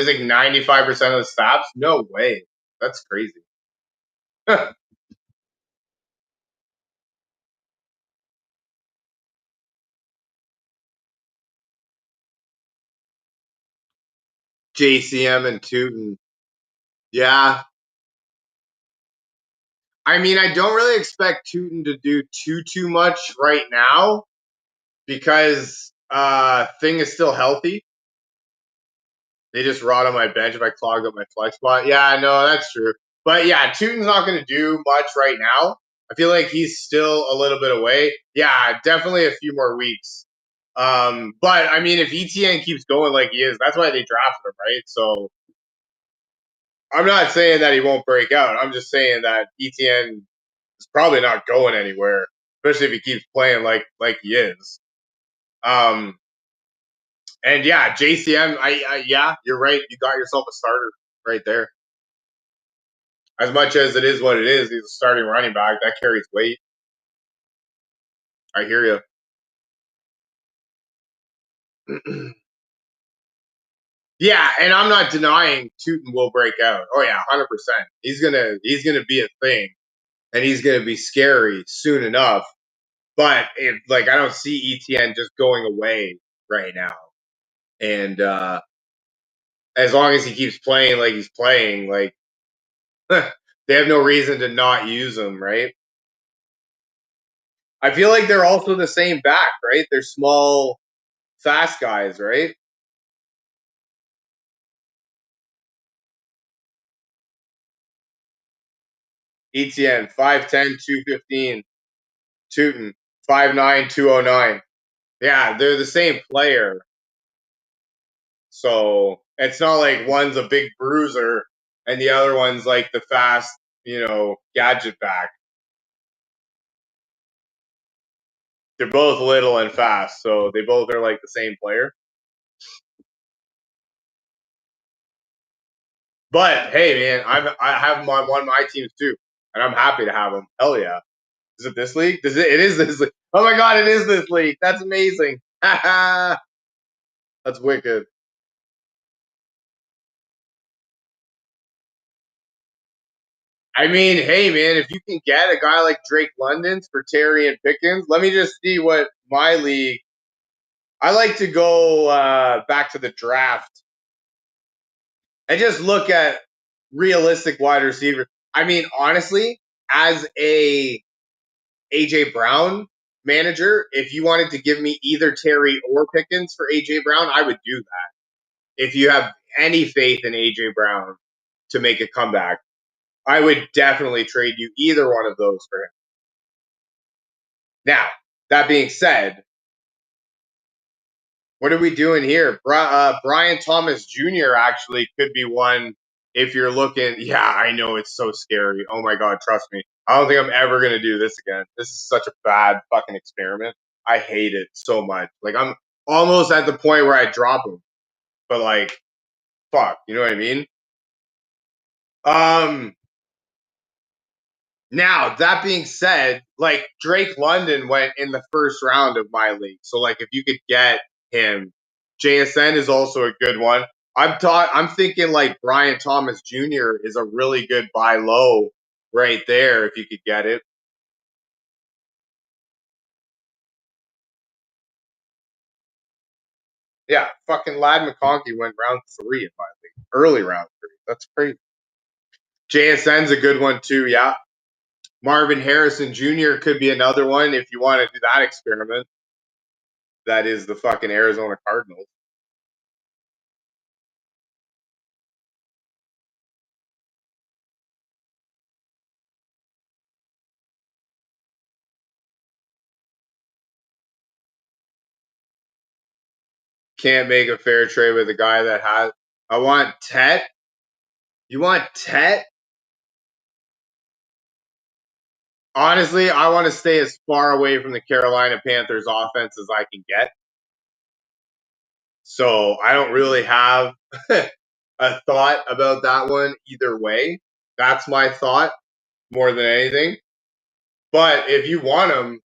like 95% of the snaps. No way, that's crazy. JCM and Tootin. Yeah, I mean, I don't really expect Tootin to do too much right now because Thing is still healthy. They just rot on my bench if I clogged up my flex spot. Yeah, no, that's true. But yeah, Tootin's not going to do much right now. I feel like he's still a little bit away. Yeah, definitely a few more weeks. But I mean, if ETN keeps going like he is, that's why they drafted him, right? So I'm not saying that he won't break out. I'm just saying that ETN is probably not going anywhere, especially if he keeps playing like he is. Um, and yeah, JCM, yeah, you're right. You got yourself a starter right there. As much as it is what it is, he's a starting running back. That carries weight. I hear you. Yeah, and I'm not denying Tootin will break out. Oh yeah, 100%. He's gonna be a thing, and he's gonna be scary soon enough. But if like I don't see ETN just going away right now, and as long as he keeps playing like he's playing, like they have no reason to not use him, right? I feel like they're also the same back, right? They're small, fast guys, right? ETN 5'10", 215. Tootin 5'9", 209. Yeah, they're the same player. So it's not like one's a big bruiser and the other one's like the fast, gadget back. They're both little and fast, so they both are like the same player. But hey, man, I have him on one of my teams too, and I'm happy to have him. Hell yeah! Is it this league? It is this league. Oh my god, it is this league. That's amazing. That's wicked. I mean, hey man, if you can get a guy like Drake London's for Terry and Pickens, let me just see what my league. I like to go back to the draft and just look at realistic wide receivers. I mean, honestly, as a AJ Brown manager, if you wanted to give me either Terry or Pickens for AJ Brown, I would do that. If you have any faith in AJ Brown to make a comeback, I would definitely trade you either one of those for him. Now, that being said, what are we doing here? Brian Thomas Jr. actually could be one if you're looking. Yeah, I know it's so scary. Oh my God, trust me. I don't think I'm ever going to do this again. This is such a bad fucking experiment. I hate it so much. Like, I'm almost at the point where I drop him. But, like, fuck. You know what I mean? Um, Now, that being said, like Drake London went in the first round of my league. So like if you could get him, JSN is also a good one. I'm thinking like Brian Thomas Jr. is a really good buy low right there if you could get it. Yeah, fucking Lad McConkey went round 3 in my league. Early round 3. That's crazy. JSN's a good one too, yeah. Marvin Harrison Jr. could be another one if you want to do that experiment. That is the fucking Arizona Cardinals. Can't make a fair trade with a guy that has. I want Tet. You want Tet? Honestly, I want to stay as far away from the Carolina Panthers offense as I can get. So I don't really have a thought about that one either way. That's my thought more than anything. But if you want him,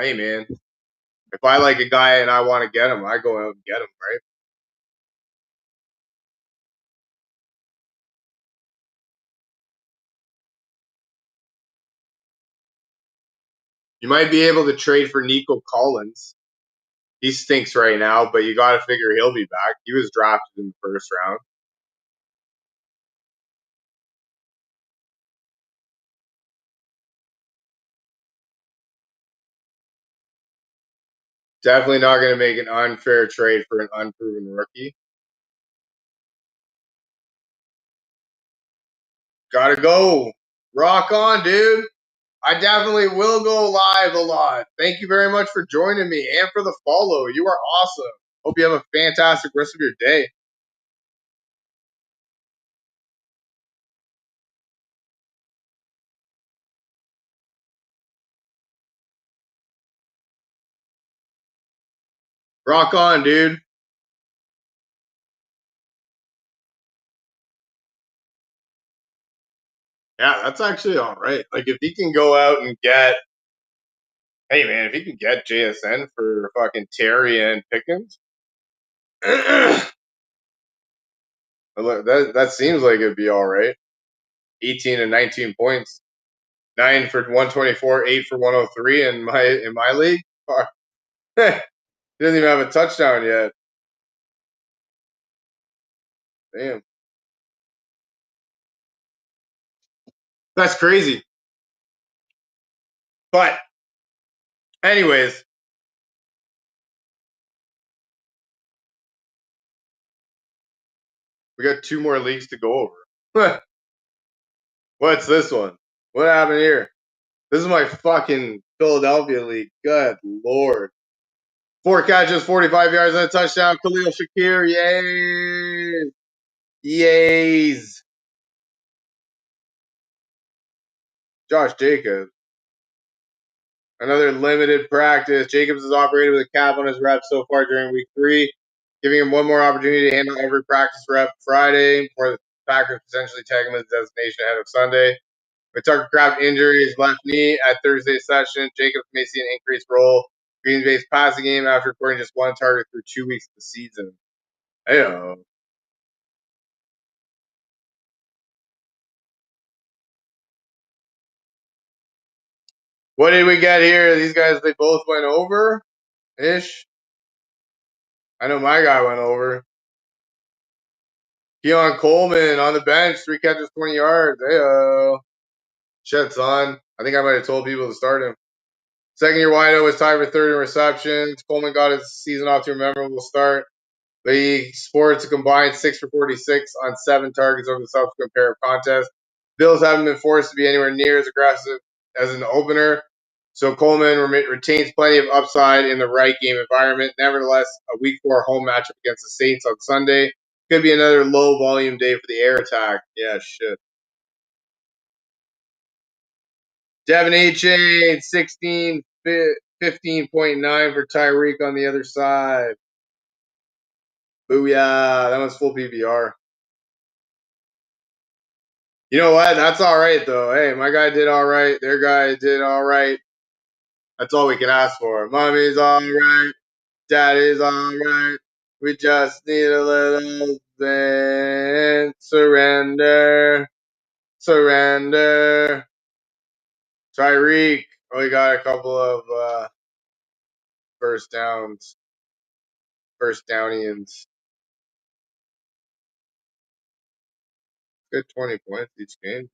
hey man, if I like a guy and I want to get him, I go out and get him, right? You might be able to trade for Nico Collins. He stinks right now, but you got to figure he'll be back. He was drafted in the first round. Definitely not going to make an unfair trade for an unproven rookie. Gotta go. Rock on, dude. I definitely will go live a lot. Thank you very much for joining me and for the follow. You are awesome. Hope you have a fantastic rest of your day. Rock on, dude. Yeah, that's actually all right. Like, if he can go out and get, hey, man, if he can get JSN for fucking Terry and Pickens, that seems like it'd be all right. 18 and 19 points. 9 for 124, 8 for 103 in my league. He doesn't even have a touchdown yet. Damn. That's crazy. But anyways, we got 2 more leagues to go over. What's this one? What happened here? This is my fucking Philadelphia league. Good lord. 4 catches, 45 yards, and a touchdown. Khalil Shakir. Yay. Yays. Josh Jacobs. Another limited practice. Jacobs has operated with a cap on his reps so far during week 3, giving him one more opportunity to handle every practice rep Friday. Packers potentially tag him as designation ahead of Sunday. With Tucker Kraft injury, his left knee at Thursday's session, Jacobs may see an increased role. Green Bay's passing game after recording just one target through 2 weeks of the season. Hey, what did we get here? These guys, they both went over ish. I know my guy went over. Keon Coleman on the bench, 3 catches, 20 yards. Hey, shit's on. I think I might have told people to start him. Second year wideout was tied for third in receptions. Coleman got his season off to a memorable start. But he scored a combined 6 for 46 on 7 targets over the subsequent pair of contests. Bills haven't been forced to be anywhere near as aggressive as in the opener. So Coleman retains plenty of upside in the right game environment. Nevertheless, a week 4 home matchup against the Saints on Sunday could be another low volume day for the air attack. Yeah, shit. Devin Achane, 16, 15.9 for Tyreek on the other side. Booyah. That was full PPR. You know what? That's all right, though. Hey, my guy did all right. Their guy did all right. That's all we can ask for. Mommy's all right. Daddy's all right. We just need a little bit. Surrender. Surrender. Tyreek. We got a couple of first downs. First downians. Good 20 points each game.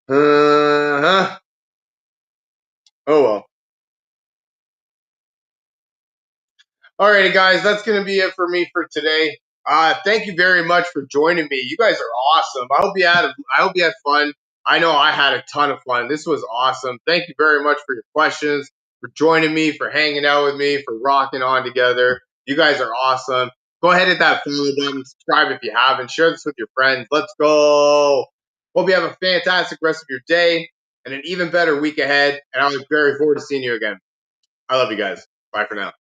Uh-huh. Oh, well. Alrighty, guys, that's going to be it for me for today. Thank you very much for joining me. You guys are awesome. I hope you had fun. I know I had a ton of fun. This was awesome. Thank you very much for your questions, for joining me, for hanging out with me, for rocking on together. You guys are awesome. Go ahead, hit that follow button, subscribe if you haven't, share this with your friends. Let's go. Hope you have a fantastic rest of your day and an even better week ahead. And I look very forward to seeing you again. I love you guys. Bye for now.